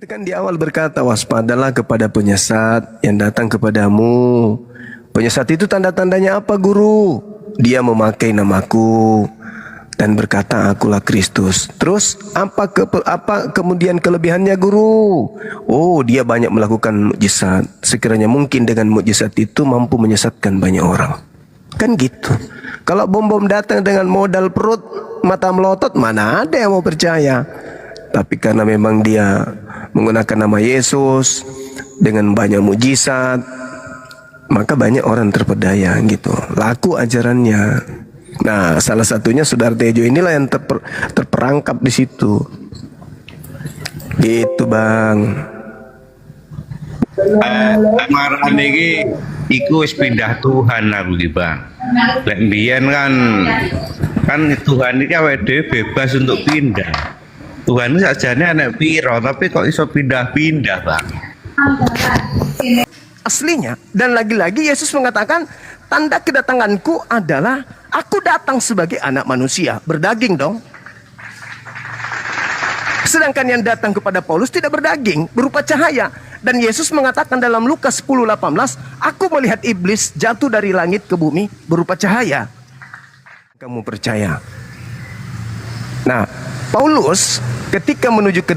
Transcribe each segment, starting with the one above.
kan di awal berkata, waspadalah kepada penyesat yang datang kepadamu. Penyesat itu tanda-tandanya apa, guru? Dia memakai namaku dan berkata, akulah Kristus. Terus apa kemudian kelebihannya, guru? Oh, dia banyak melakukan mukjizat. Sekiranya mungkin dengan mukjizat itu mampu menyesatkan banyak orang. Kan gitu. Kalau bom-bom datang dengan modal perut, mata melotot, mana ada yang mau percaya? Tapi karena memang dia menggunakan nama Yesus dengan banyak mukjizat, maka banyak orang terpedaya gitu. Laku ajarannya. Nah, salah satunya Saudara Tejo inilah yang terperangkap di situ. Gitu, Bang. Marah niki iku wis pindah Tuhan aku iki, Bang. Lek mbiyen kan Tuhan iki awake dhewe bebas untuk pindah. Tuhan sajane anak piro, tapi kok iso pindah-pindah, Bang. Aslinya, dan lagi-lagi Yesus mengatakan, tanda kedatanganku adalah aku datang sebagai anak manusia, berdaging dong. Sedangkan yang datang kepada Paulus tidak berdaging, berupa cahaya. Dan Yesus mengatakan dalam Lukas 10:18, aku melihat iblis jatuh dari langit ke bumi berupa cahaya. Kamu percaya? Nah, Paulus ketika menuju ke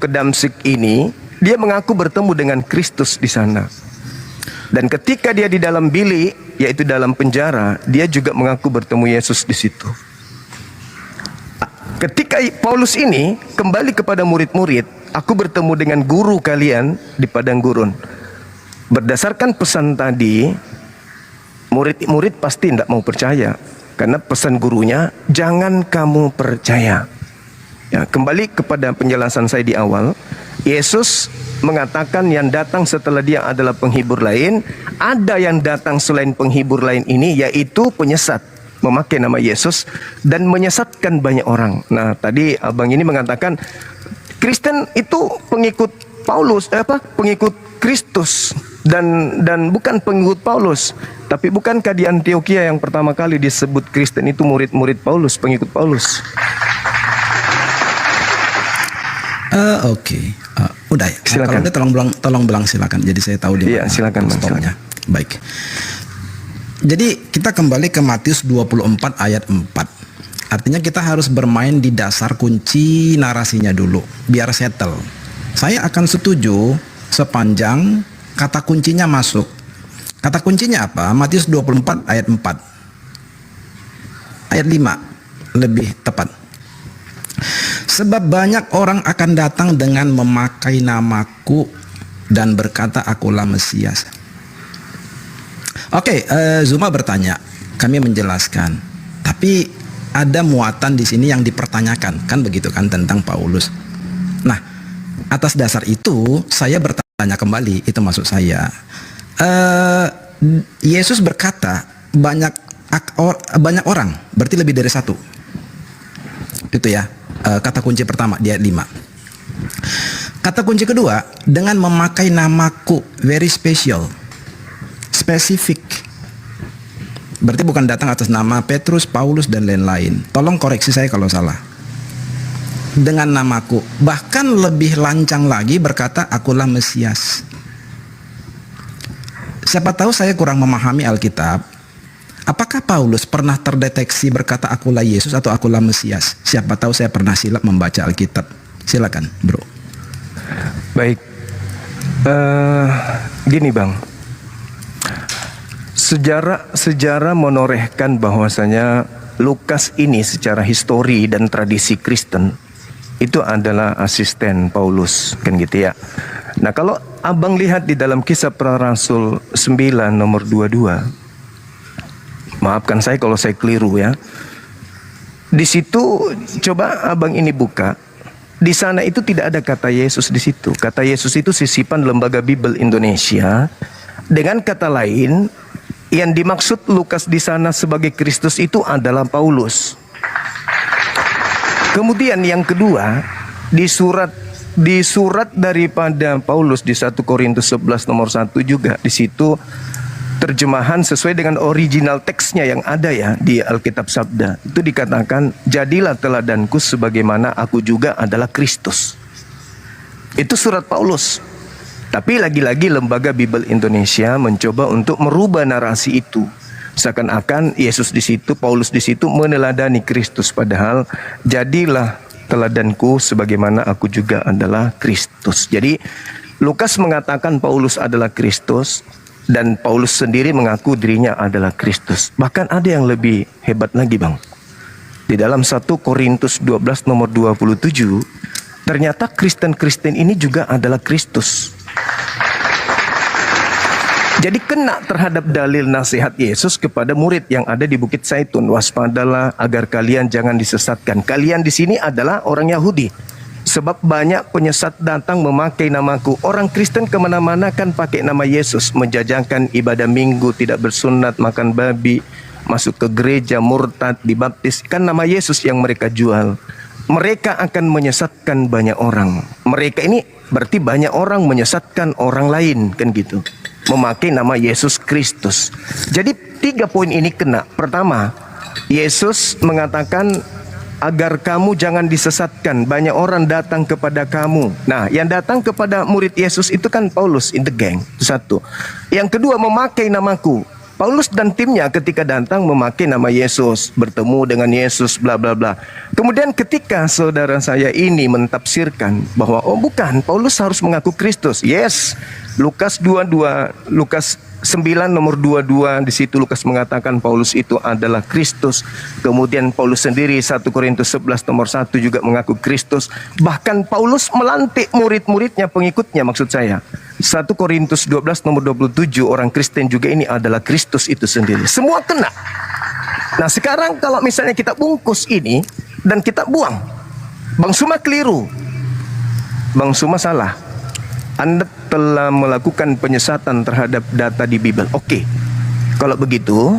Damsyik ini, dia mengaku bertemu dengan Kristus di sana. Dan ketika dia di dalam bilik, yaitu dalam penjara, dia juga mengaku bertemu Yesus di situ. Ketika Paulus ini kembali kepada murid-murid, aku bertemu dengan guru kalian di padang gurun. Berdasarkan pesan tadi, murid-murid pasti tidak mau percaya. Karena pesan gurunya, jangan kamu percaya. Ya, kembali kepada penjelasan saya di awal, Yesus mengatakan yang datang setelah dia adalah penghibur lain. Ada yang datang selain penghibur lain ini, yaitu penyesat, memakai nama Yesus dan menyesatkan banyak orang. Nah, tadi abang ini mengatakan Kristen itu pengikut Paulus, pengikut Kristus dan bukan pengikut Paulus. Tapi bukankah di Antioquia yang pertama kali disebut Kristen itu murid-murid Paulus, pengikut Paulus? Oke. Udah ya. Silakan. Kalau udah tolong bilang silakan. Jadi saya tahu di mana. Iya, silakan, Bang, silakan. Baik. Jadi kita kembali ke Matius 24 ayat 4. Artinya kita harus bermain di dasar kunci narasinya dulu, biar settle. Saya akan setuju sepanjang kata kuncinya masuk. Kata kuncinya apa? Matius 24 ayat 4. Ayat 5 lebih tepat. Sebab banyak orang akan datang dengan memakai namaku dan berkata akulah Mesias. Oke, Zuma bertanya, kami menjelaskan. Tapi ada muatan di sini yang dipertanyakan, kan begitu kan, tentang Paulus. Nah, atas dasar itu saya bertanya kembali, itu maksud saya. Yesus berkata banyak orang, berarti lebih dari satu. Itu ya, kata kunci pertama di ayat 5. Kata kunci kedua, dengan memakai namaku, very special, spesifik. Berarti bukan datang atas nama Petrus, Paulus dan lain-lain. Tolong koreksi saya kalau salah. Dengan namaku, bahkan lebih lancang lagi berkata akulah Mesias. Siapa tahu saya kurang memahami Alkitab. Apakah Paulus pernah terdeteksi berkata akulah Yesus atau akulah Mesias? Siapa tahu saya pernah silap membaca Alkitab. Silakan, bro. Baik. Gini, Bang. Sejarah menorehkan bahwasanya Lukas ini secara histori dan tradisi Kristen itu adalah asisten Paulus, kan gitu ya. Nah, kalau abang lihat di dalam Kisah Para Rasul 9 nomor 22, maafkan saya kalau saya keliru ya. Di situ coba abang ini buka. Di sana itu tidak ada kata Yesus di situ. Kata Yesus itu sisipan Lembaga Bible Indonesia. Dengan kata lain, yang dimaksud Lukas di sana sebagai Kristus itu adalah Paulus. Kemudian yang kedua, di surat daripada Paulus di 1 Korintus 11 nomor 1 juga, di situ terjemahan sesuai dengan original teksnya yang ada ya di Alkitab Sabda. Itu dikatakan, jadilah teladanku sebagaimana aku juga adalah Kristus. Itu surat Paulus. Tapi lagi-lagi lembaga Bible Indonesia mencoba untuk merubah narasi itu. Seakan-akan Yesus di situ, Paulus di situ meneladani Kristus, padahal jadilah teladanku sebagaimana aku juga adalah Kristus. Jadi Lukas mengatakan Paulus adalah Kristus, dan Paulus sendiri mengaku dirinya adalah Kristus. Bahkan ada yang lebih hebat lagi, Bang. Di dalam 1 Korintus 12 nomor 27, ternyata Kristen-Kristen ini juga adalah Kristus. Jadi kena terhadap dalil nasihat Yesus kepada murid yang ada di Bukit Zaitun. Waspadalah agar kalian jangan disesatkan. Kalian di sini adalah orang Yahudi. Sebab banyak penyesat datang memakai namaku. Orang Kristen kemana-mana kan pakai nama Yesus. Menjajakan ibadah minggu, tidak bersunat, makan babi, masuk ke gereja, murtad, dibaptis. Kan nama Yesus yang mereka jual. Mereka akan menyesatkan banyak orang. Mereka ini berarti banyak orang menyesatkan orang lain, kan gitu. Memakai nama Yesus Kristus. Jadi 3 poin ini kena. Pertama, Yesus mengatakan agar kamu jangan disesatkan. Banyak orang datang kepada kamu. Nah, yang datang kepada murid Yesus itu kan Paulus in the gang. Itu satu. Yang kedua, memakai namaku. Paulus dan timnya ketika datang memakai nama Yesus, bertemu dengan Yesus, bla bla bla. Kemudian ketika saudara saya ini mentafsirkan bahwa oh bukan, Paulus harus mengaku Kristus. Yes, Lukas 22, Lukas 9 nomor 22, di situ Lukas mengatakan Paulus itu adalah Kristus. Kemudian Paulus sendiri 1 Korintus 11 nomor 1 juga mengaku Kristus. Bahkan Paulus melantik murid-muridnya, pengikutnya maksud saya. 1 Korintus 12 nomor 27, orang Kristen juga ini adalah Kristus itu sendiri. Semua kena. Nah sekarang kalau misalnya kita bungkus ini dan kita buang, Bang Suma keliru, Bang Suma salah. Anda telah melakukan penyesatan terhadap data di Bible. Oke, kalau begitu,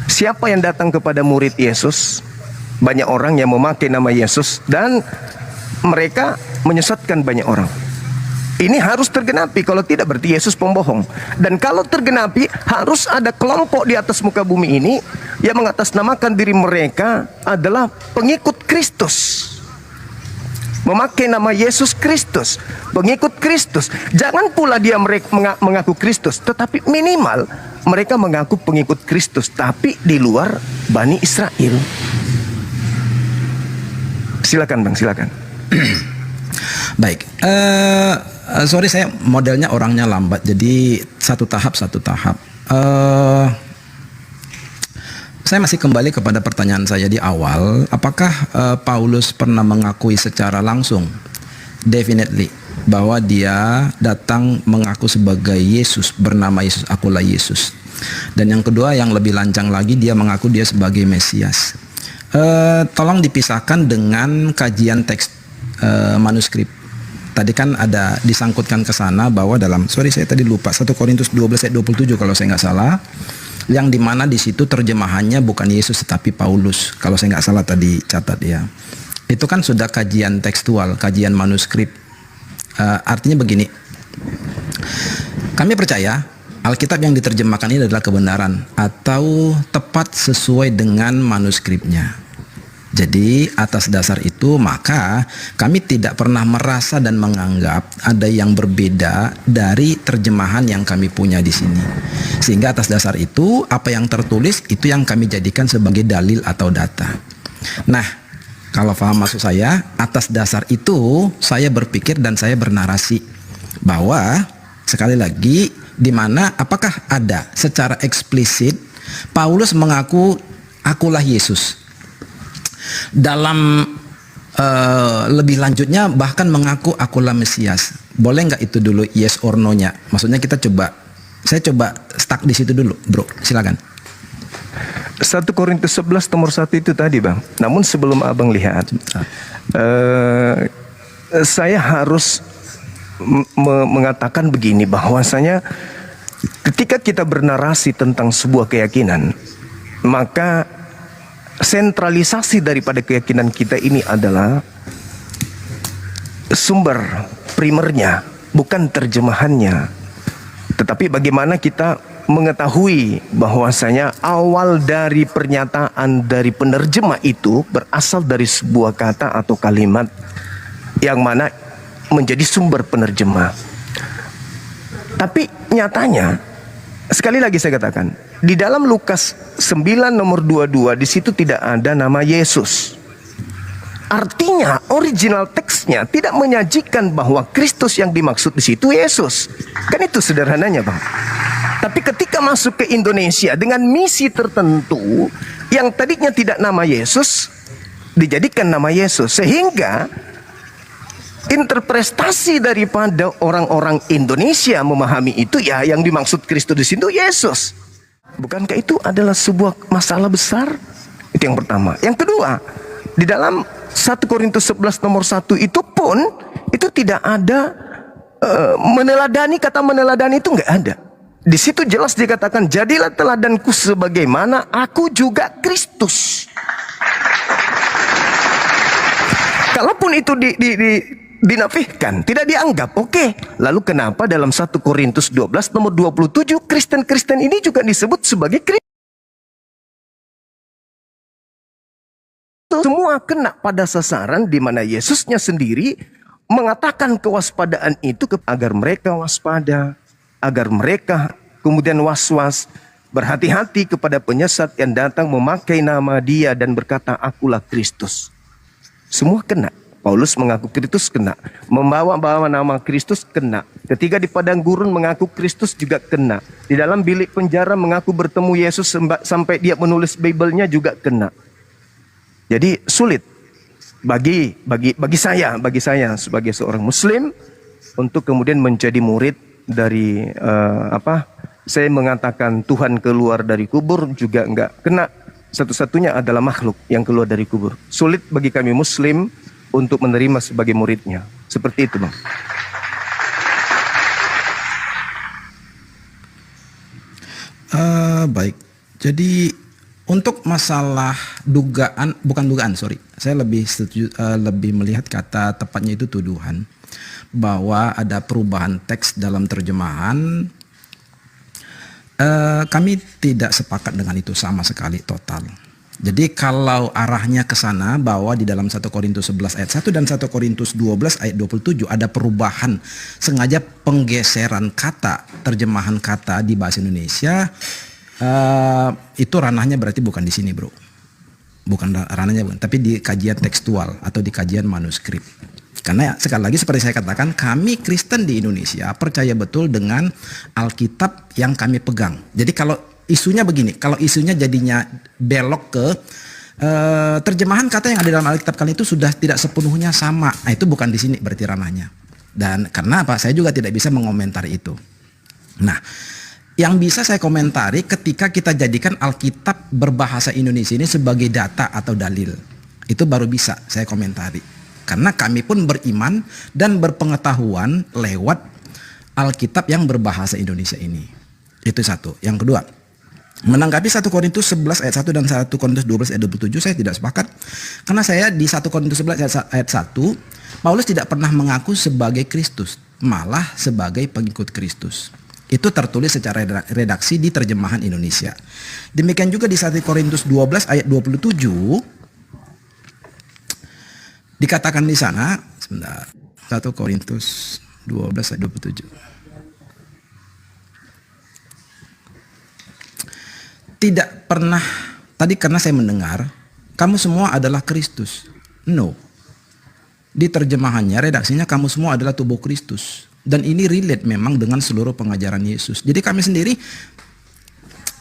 siapa yang datang kepada murid Yesus? Banyak orang yang memakai nama Yesus dan mereka menyesatkan banyak orang. Ini harus tergenapi, kalau tidak berarti Yesus pembohong. Dan kalau tergenapi, harus ada kelompok di atas muka bumi ini yang mengatasnamakan diri mereka adalah pengikut Kristus. Memakai nama Yesus Kristus, pengikut Kristus. Jangan pula dia mengaku Kristus, tetapi minimal mereka mengaku pengikut Kristus, tapi di luar Bani Israel. Silakan Bang, silakan. Baik, sorry saya modelnya orangnya lambat, jadi satu tahap. Saya masih kembali kepada pertanyaan saya di awal, apakah Paulus pernah mengakui secara langsung, definitely, bahwa dia datang mengaku sebagai Yesus, bernama Yesus, akulah Yesus. Dan yang kedua, yang lebih lancang lagi, dia mengaku dia sebagai Mesias. Tolong dipisahkan dengan kajian teks manuskrip. Tadi kan ada disangkutkan ke sana bahwa dalam, sorry saya tadi lupa, 1 Korintus 12 ayat 27 kalau saya nggak salah, yang dimana di situ terjemahannya bukan Yesus tetapi Paulus, kalau saya nggak salah tadi catat ya. Itu kan sudah kajian tekstual, kajian manuskrip. Artinya begini, kami percaya Alkitab yang diterjemahkan ini adalah kebenaran atau tepat sesuai dengan manuskripnya. Jadi atas dasar itu maka kami tidak pernah merasa dan menganggap ada yang berbeda dari terjemahan yang kami punya di sini. Sehingga atas dasar itu apa yang tertulis itu yang kami jadikan sebagai dalil atau data. Nah, kalau paham maksud saya, atas dasar itu saya berpikir dan saya bernarasi bahwa sekali lagi di mana apakah ada secara eksplisit Paulus mengaku akulah Yesus. Dalam lebih lanjutnya bahkan mengaku akulah Mesias. Boleh nggak itu dulu yes or no-nya? Maksudnya saya coba stuck di situ dulu, bro. Silakan. 1 Korintus 11 nomor 1 itu tadi Bang. Namun sebelum Abang lihat, saya harus mengatakan begini, bahwasanya ketika kita bernarasi tentang sebuah keyakinan, maka sentralisasi daripada keyakinan kita ini adalah sumber primernya, bukan terjemahannya, tetapi bagaimana kita mengetahui bahwasanya awal dari pernyataan dari penerjemah itu berasal dari sebuah kata atau kalimat yang mana menjadi sumber penerjemah. Tapi nyatanya, sekali lagi saya katakan, di dalam Lukas 9 nomor 22 di situ tidak ada nama Yesus. Artinya original teksnya tidak menyajikan bahwa Kristus yang dimaksud di situ Yesus. Kan itu sederhananya, Bang. Tapi ketika masuk ke Indonesia dengan misi tertentu yang tadinya tidak nama Yesus dijadikan nama Yesus, sehingga interpretasi daripada orang-orang Indonesia memahami itu ya yang dimaksud Kristus di situ Yesus. Bukankah itu adalah sebuah masalah besar? Itu yang pertama. Yang kedua, di dalam 1 Korintus 11 nomor 1 itu pun itu tidak ada meneladani, kata meneladani itu nggak ada. Di situ jelas dikatakan, jadilah teladanku sebagaimana aku juga Kristus. Kalaupun itu dinafikan, tidak dianggap, oke. Lalu kenapa dalam 1 Korintus 12 nomor 27 Kristen-Kristen ini juga disebut sebagai Kristus? Semua kena pada sasaran di mana Yesusnya sendiri mengatakan kewaspadaan itu agar mereka waspada, agar mereka kemudian was-was, berhati-hati kepada penyesat yang datang memakai nama Dia dan berkata, akulah Kristus. Semua kena. Paulus mengaku Kristus kena, membawa nama Kristus kena. Ketika di padang gurun mengaku Kristus juga kena. Di dalam bilik penjara mengaku bertemu Yesus sampai dia menulis Bible-nya juga kena. Jadi sulit bagi saya sebagai seorang Muslim untuk kemudian menjadi murid dari saya mengatakan Tuhan keluar dari kubur juga enggak kena. Satu-satunya adalah makhluk yang keluar dari kubur. Sulit bagi kami Muslim untuk menerima sebagai muridnya. Seperti itu, Bang. Baik. Jadi untuk masalah saya lebih setuju, lebih melihat kata tepatnya itu tuduhan bahwa ada perubahan teks dalam terjemahan. Kami tidak sepakat dengan itu sama sekali total. Jadi kalau arahnya ke sana bahwa di dalam 1 Korintus 11 ayat 1 dan 1 Korintus 12 ayat 27 ada perubahan, sengaja penggeseran kata, terjemahan kata di bahasa Indonesia, itu ranahnya berarti bukan di sini, bro. Bukan ranahnya, tapi di kajian tekstual atau di kajian manuskrip. Karena sekali lagi seperti saya katakan, kami Kristen di Indonesia percaya betul dengan Alkitab yang kami pegang. Jadi kalau isunya begini, kalau isunya jadinya belok ke terjemahan kata yang ada dalam Alkitab kali itu sudah tidak sepenuhnya sama. Nah, itu bukan di sini berarti ranahnya. Dan karena apa? Saya juga tidak bisa mengomentari itu. Nah, yang bisa saya komentari ketika kita jadikan Alkitab berbahasa Indonesia ini sebagai data atau dalil. Itu baru bisa saya komentari. Karena kami pun beriman dan berpengetahuan lewat Alkitab yang berbahasa Indonesia ini. Itu satu. Yang kedua, menanggapi 1 Korintus 11 ayat 1 dan 1 Korintus 12 ayat 27 saya tidak sepakat. Karena saya di 1 Korintus 11 ayat 1, Paulus tidak pernah mengaku sebagai Kristus, malah sebagai pengikut Kristus. Itu tertulis secara redaksi di terjemahan Indonesia. Demikian juga di 1 Korintus 12 ayat 27 dikatakan di sana, sebentar, 1 Korintus 12 ayat 27. Tidak pernah, tadi karena saya mendengar, kamu semua adalah Kristus. No. Di terjemahannya, redaksinya kamu semua adalah tubuh Kristus. Dan ini relate memang dengan seluruh pengajaran Yesus. Jadi kami sendiri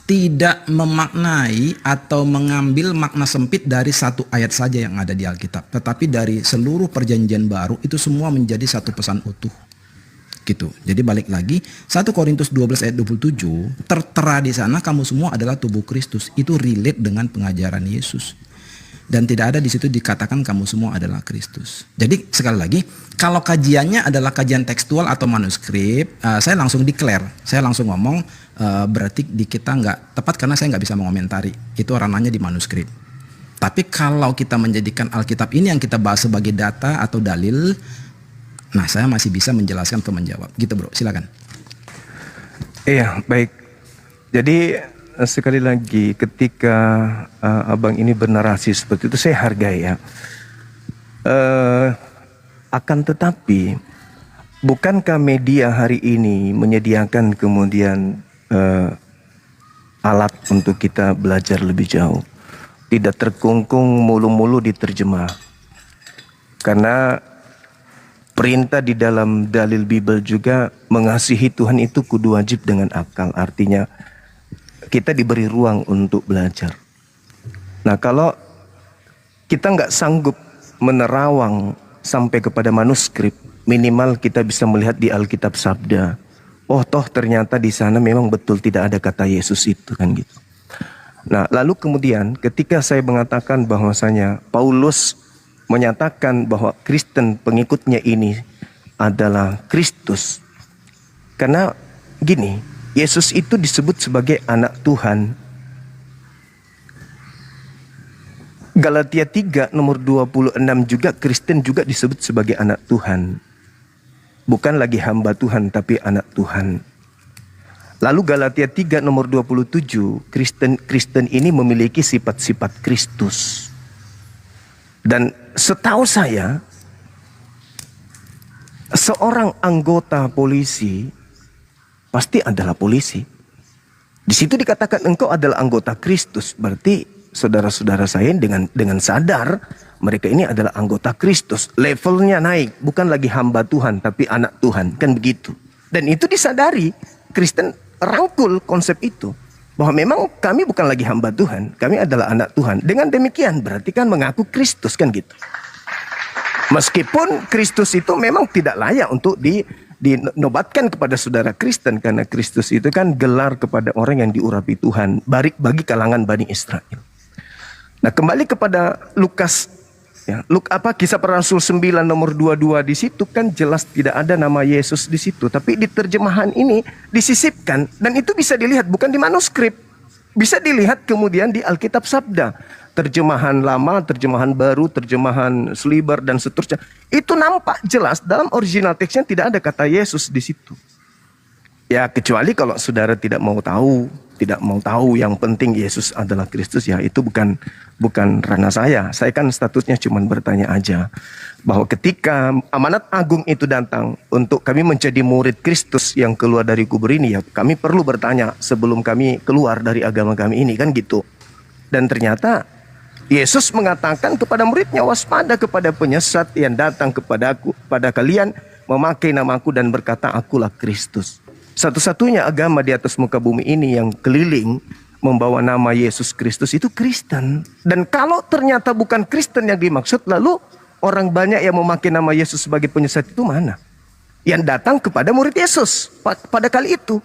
tidak memaknai atau mengambil makna sempit dari satu ayat saja yang ada di Alkitab. Tetapi dari seluruh perjanjian baru itu semua menjadi satu pesan utuh. Gitu. Jadi balik lagi 1 Korintus 12 ayat 27 tertera di sana kamu semua adalah tubuh Kristus. Itu relate dengan pengajaran Yesus. Dan tidak ada di situ dikatakan kamu semua adalah Kristus. Jadi sekali lagi, kalau kajiannya adalah kajian tekstual atau manuskrip, saya langsung declare, saya langsung ngomong, berarti di kita nggak tepat karena saya nggak bisa mengomentari. Itu ranahnya di manuskrip. Tapi kalau kita menjadikan Alkitab ini yang kita bahas sebagai data atau dalil, nah saya masih bisa menjelaskan atau menjawab. Gitu bro, silakan. Iya, baik. Jadi sekali lagi ketika abang ini bernarasi seperti itu saya hargai ya. Akan tetapi bukankah media hari ini menyediakan kemudian alat untuk kita belajar lebih jauh, tidak terkungkung mulu-mulu diterjemah. Karena perintah di dalam dalil Bible juga mengasihi Tuhan itu kudu wajib dengan akal. Artinya kita diberi ruang untuk belajar. Nah kalau kita nggak sanggup menerawang sampai kepada manuskrip, minimal kita bisa melihat di Alkitab Sabda. Oh toh ternyata di sana memang betul tidak ada kata Yesus itu kan gitu. Nah lalu kemudian ketika saya mengatakan bahwasanya Paulus menyatakan bahwa Kristen pengikutnya ini adalah Kristus. Karena gini, Yesus itu disebut sebagai anak Tuhan. Galatia 3 nomor 26 juga Kristen juga disebut sebagai anak Tuhan. Bukan lagi hamba Tuhan tapi anak Tuhan. Lalu Galatia 3 nomor 27, Kristen ini memiliki sifat-sifat Kristus. Dan setahu saya seorang anggota polisi pasti adalah polisi. Di situ dikatakan engkau adalah anggota Kristus. Berarti saudara-saudara saya dengan sadar mereka ini adalah anggota Kristus. Levelnya naik, bukan lagi hamba Tuhan tapi anak Tuhan, kan begitu. Dan itu disadari, Kristen rangkul konsep itu. Bahwa memang kami bukan lagi hamba Tuhan, kami adalah anak Tuhan. Dengan demikian berarti kan mengaku Kristus kan gitu. Meskipun Kristus itu memang tidak layak untuk dinobatkan kepada saudara Kristen, karena Kristus itu kan gelar kepada orang yang diurapi Tuhan bagi kalangan Bani Israel. Nah kembali kepada Lukas ya, Kisah Para Rasul 9 nomor 22 di situ kan jelas tidak ada nama Yesus di situ, tapi di terjemahan ini disisipkan dan itu bisa dilihat bukan di manuskrip, bisa dilihat kemudian di Alkitab Sabda. Terjemahan lama, terjemahan baru, terjemahan Sliber dan seterusnya. Itu nampak jelas dalam original teksnya tidak ada kata Yesus di situ. Ya kecuali kalau saudara tidak mau tahu yang penting Yesus adalah Kristus, ya itu bukan ranah saya. Saya kan statusnya cuma bertanya aja. Bahwa ketika amanat agung itu datang untuk kami menjadi murid Kristus yang keluar dari kubur ini, ya kami perlu bertanya sebelum kami keluar dari agama kami ini kan gitu. Dan ternyata Yesus mengatakan kepada muridnya, waspada kepada penyesat yang datang pada kalian memakai namaku dan berkata akulah Kristus. Satu-satunya agama di atas muka bumi ini yang keliling membawa nama Yesus Kristus itu Kristen. Dan kalau ternyata bukan Kristen yang dimaksud, lalu orang banyak yang memakai nama Yesus sebagai penyesat itu mana? Yang datang kepada murid Yesus pada kali itu.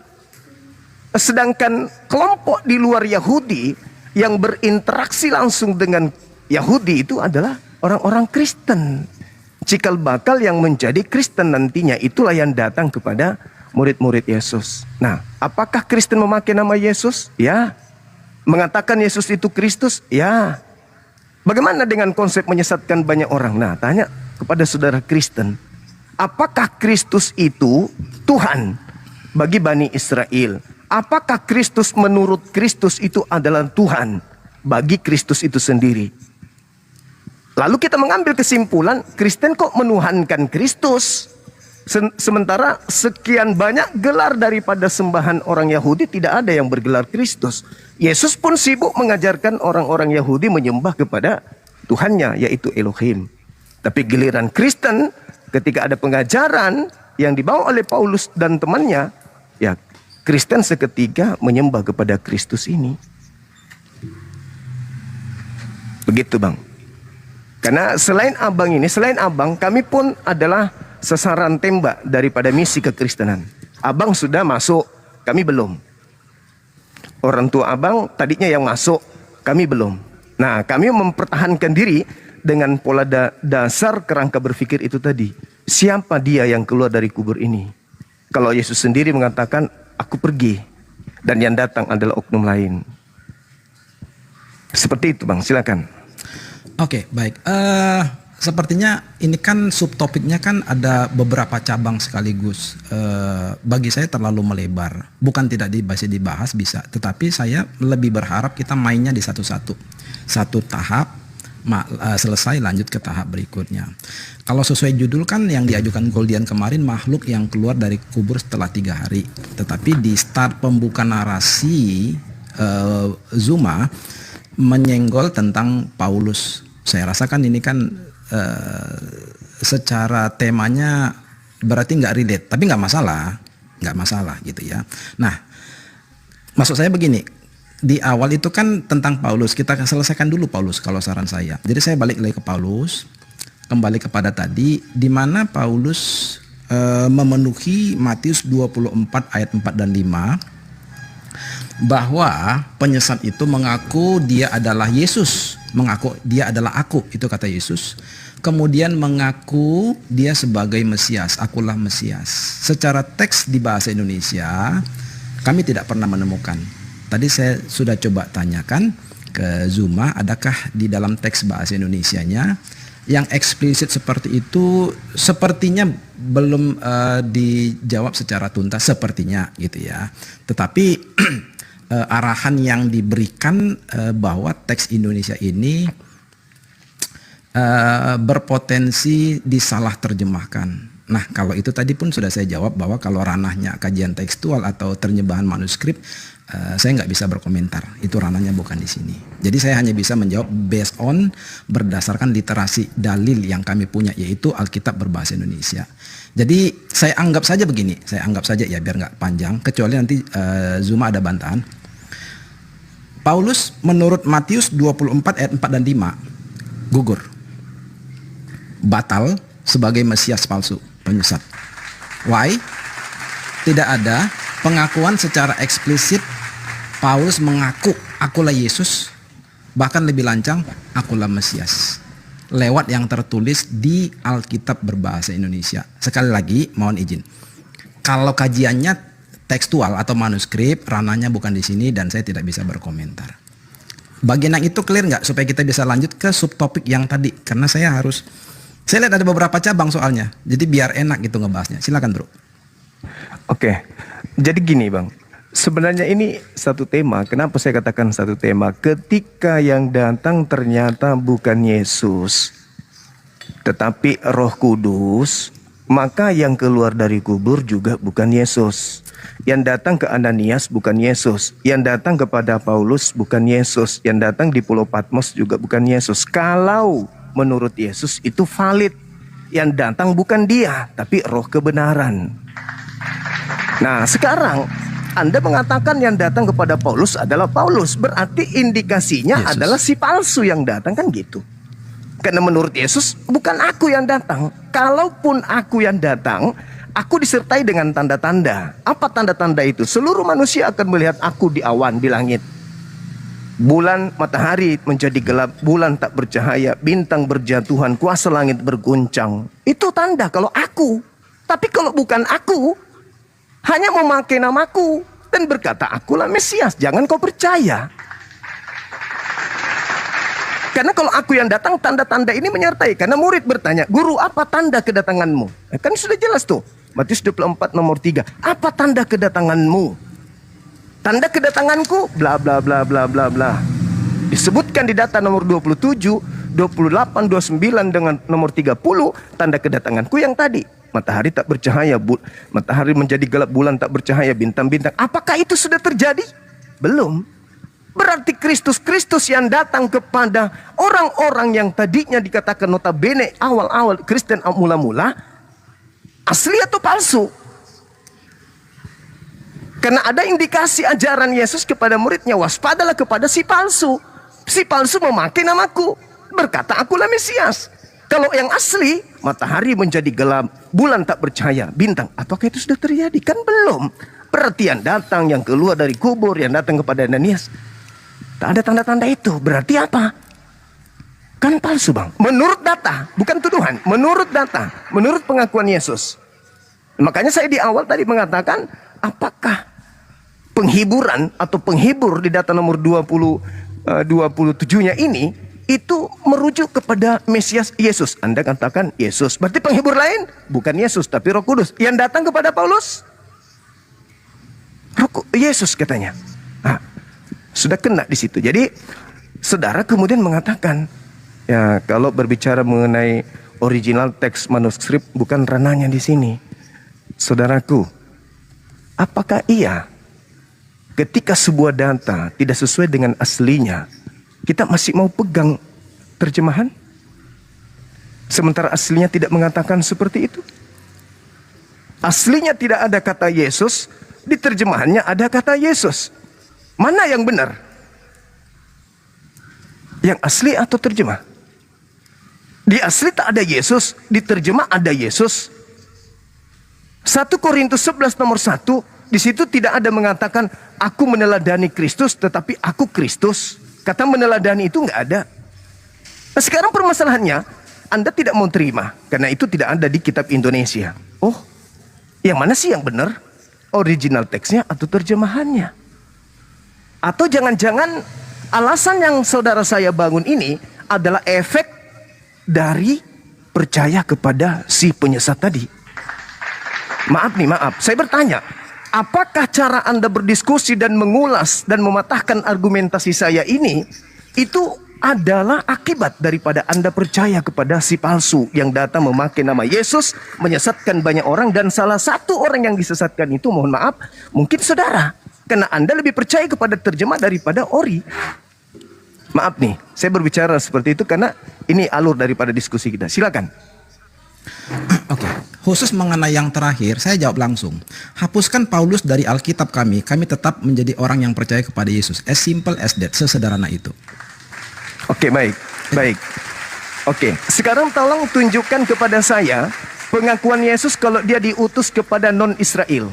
Sedangkan kelompok di luar Yahudi yang berinteraksi langsung dengan Yahudi itu adalah orang-orang Kristen. Cikal bakal yang menjadi Kristen nantinya itulah yang datang kepada murid-murid Yesus. Nah, apakah Kristen memakai nama Yesus? Ya. Mengatakan Yesus itu Kristus? Ya. Bagaimana dengan konsep menyesatkan banyak orang? Nah, tanya kepada saudara Kristen. Apakah Kristus itu Tuhan bagi Bani Israel? Apakah Kristus menurut Kristus itu adalah Tuhan bagi Kristus itu sendiri? Lalu kita mengambil kesimpulan, Kristen kok menuhankan Kristus? Sementara sekian banyak gelar daripada sembahan orang Yahudi tidak ada yang bergelar Kristus. Yesus pun sibuk mengajarkan orang-orang Yahudi menyembah kepada Tuhannya, yaitu Elohim. Tapi giliran Kristen ketika ada pengajaran yang dibawa oleh Paulus dan temannya, ya Kristen seketika menyembah kepada Kristus ini. Begitu bang. Karena selain abang, kami pun adalah sasaran tembak daripada misi kekristenan. Abang sudah masuk, kami belum. Orang tua abang tadinya yang masuk, kami belum. Nah kami mempertahankan diri dengan pola dasar kerangka berpikir itu tadi. Siapa dia yang keluar dari kubur ini? Kalau Yesus sendiri mengatakan, aku pergi dan yang datang adalah oknum lain. Seperti itu bang, silakan. Oke, baik. sepertinya ini kan subtopiknya kan ada beberapa cabang sekaligus. Bagi saya terlalu melebar. Bukan tidak bisa dibahas, bisa. Tetapi saya lebih berharap kita mainnya di satu-satu. Satu tahap, selesai lanjut ke tahap berikutnya. Kalau sesuai judul kan yang diajukan Goldian kemarin, makhluk yang keluar dari kubur setelah 3 hari. Tetapi di start pembuka narasi Zuma menyenggol tentang Paulus. Saya rasakan ini kan secara temanya berarti nggak relate, tapi nggak masalah gitu ya. Nah, maksud saya begini, di awal itu kan tentang Paulus, kita selesaikan dulu Paulus kalau saran saya. Jadi saya balik lagi ke Paulus, kembali kepada tadi, di mana Paulus memenuhi Matius 24 ayat 4 dan 5, bahwa penyesat itu mengaku dia adalah Yesus, mengaku dia adalah aku, itu kata Yesus. Kemudian mengaku dia sebagai Mesias, akulah Mesias. Secara teks di bahasa Indonesia kami tidak pernah menemukan. Tadi saya sudah coba tanyakan ke Zuma, adakah di dalam teks bahasa Indonesianya yang eksplisit seperti itu? Sepertinya belum dijawab secara tuntas, sepertinya gitu ya. Tetapi arahan yang diberikan bahwa teks Indonesia ini berpotensi disalah terjemahkan. Nah, kalau itu tadi pun sudah saya jawab bahwa kalau ranahnya kajian tekstual atau terjemahan manuskrip, saya nggak bisa berkomentar. Itu ranahnya bukan di sini. Jadi saya hanya bisa menjawab based on berdasarkan literasi dalil yang kami punya, yaitu Alkitab berbahasa Indonesia. Jadi saya anggap saja begini, saya anggap saja ya biar nggak panjang, kecuali nanti Zuma ada bantahan. Paulus menurut Matius 24 ayat 4 dan 5 gugur, batal sebagai Mesias palsu, penyesat. Why? Tidak ada pengakuan secara eksplisit. Paulus mengaku akulah Yesus, bahkan lebih lancang akulah Mesias, lewat yang tertulis di Alkitab berbahasa Indonesia. Sekali lagi mohon izin, kalau kajiannya tekstual atau manuskrip, ranahnya bukan di sini dan saya tidak bisa berkomentar. Bagian yang itu clear nggak, supaya kita bisa lanjut ke subtopik yang tadi, karena saya lihat ada beberapa cabang soalnya, jadi biar enak gitu ngebahasnya. Silakan bro. Oke, jadi gini bang, sebenarnya ini satu tema. Kenapa saya katakan satu tema? Ketika yang datang ternyata bukan Yesus, tetapi Roh Kudus, maka yang keluar dari kubur juga bukan Yesus. Yang datang ke Ananias bukan Yesus, yang datang kepada Paulus bukan Yesus, yang datang di Pulau Patmos juga bukan Yesus. Kalau menurut Yesus itu valid, yang datang bukan dia, tapi roh kebenaran. Nah sekarang Anda mengatakan yang datang kepada Paulus adalah Paulus, berarti indikasinya Yesus adalah si palsu yang datang, kan gitu. Karena menurut Yesus bukan aku yang datang. Kalaupun aku yang datang, aku disertai dengan tanda-tanda. Apa tanda-tanda itu? Seluruh manusia akan melihat aku di awan, di langit. Bulan, matahari menjadi gelap, bulan tak bercahaya, bintang berjatuhan, kuasa langit berguncang. Itu tanda kalau aku. Tapi kalau bukan aku, hanya memakai namaku dan berkata akulah Mesias, jangan kau percaya. Karena kalau aku yang datang, tanda-tanda ini menyertai. Karena murid bertanya, guru apa tanda kedatanganmu? Kan sudah jelas tuh, Matius 24 nomor 3. Apa tanda kedatanganmu? Tanda kedatanganku bla bla bla bla bla bla. Disebutkan di data nomor 27, 28, 29 dengan nomor 30, tanda kedatanganku yang tadi. Matahari tak bercahaya, matahari menjadi gelap, bulan tak bercahaya, bintang-bintang. Apakah itu sudah terjadi? Belum. Berarti Kristus yang datang kepada orang-orang yang tadinya dikatakan notabene awal-awal Kristen mula-mula, asli atau palsu? Karena ada indikasi ajaran Yesus kepada muridnya, waspadalah kepada si palsu. Si palsu memakai namaku, berkata akulah Mesias. Kalau yang asli, matahari menjadi gelap, bulan tak bercahaya, bintang. Apakah itu sudah terjadi? Kan belum. Berarti yang datang, yang keluar dari kubur, yang datang kepada Ananias, tak ada tanda-tanda itu. Berarti apa? Kan palsu bang. Menurut data, bukan tuduhan. Menurut data, menurut pengakuan Yesus. Makanya saya di awal tadi mengatakan, apakah penghiburan atau penghibur di data nomor 27-nya ini itu merujuk kepada Mesias Yesus. Anda katakan Yesus, berarti penghibur lain bukan Yesus tapi Roh Kudus yang datang kepada Paulus. Yesus katanya. Nah, sudah kena di situ. Jadi saudara kemudian mengatakan, ya kalau berbicara mengenai original teks manuskrip bukan ranahnya di sini. Saudaraku, apakah iya ketika sebuah data tidak sesuai dengan aslinya, kita masih mau pegang terjemahan? Sementara aslinya tidak mengatakan seperti itu. Aslinya tidak ada kata Yesus, di terjemahannya ada kata Yesus. Mana yang benar? Yang asli atau terjemah? Di asli tak ada Yesus, di terjemah ada Yesus. 1 Korintus 11 nomor 1, di situ tidak ada mengatakan aku meneladani Kristus tetapi aku Kristus. Kata meneladani itu nggak ada. Nah, sekarang permasalahannya Anda tidak mau terima karena itu tidak ada di kitab Indonesia. Oh, yang mana sih yang benar? Original teksnya atau terjemahannya? Atau jangan-jangan alasan yang saudara saya bangun ini adalah efek dari percaya kepada si penyesat tadi. Maaf, saya bertanya, apakah cara Anda berdiskusi dan mengulas dan mematahkan argumentasi saya ini itu adalah akibat daripada Anda percaya kepada si palsu yang datang memakai nama Yesus, menyesatkan banyak orang, dan salah satu orang yang disesatkan itu, mohon maaf, mungkin saudara, karena Anda lebih percaya kepada terjemah daripada ori. Maaf nih, saya berbicara seperti itu karena ini alur daripada diskusi kita. Silakan. Oke, khusus mengenai yang terakhir, saya jawab langsung. Hapuskan Paulus dari Alkitab kami tetap menjadi orang yang percaya kepada Yesus. As simple as that, sesederhana itu. Oke, baik. Oke, sekarang tolong tunjukkan kepada saya pengakuan Yesus kalau dia diutus kepada non-Israel.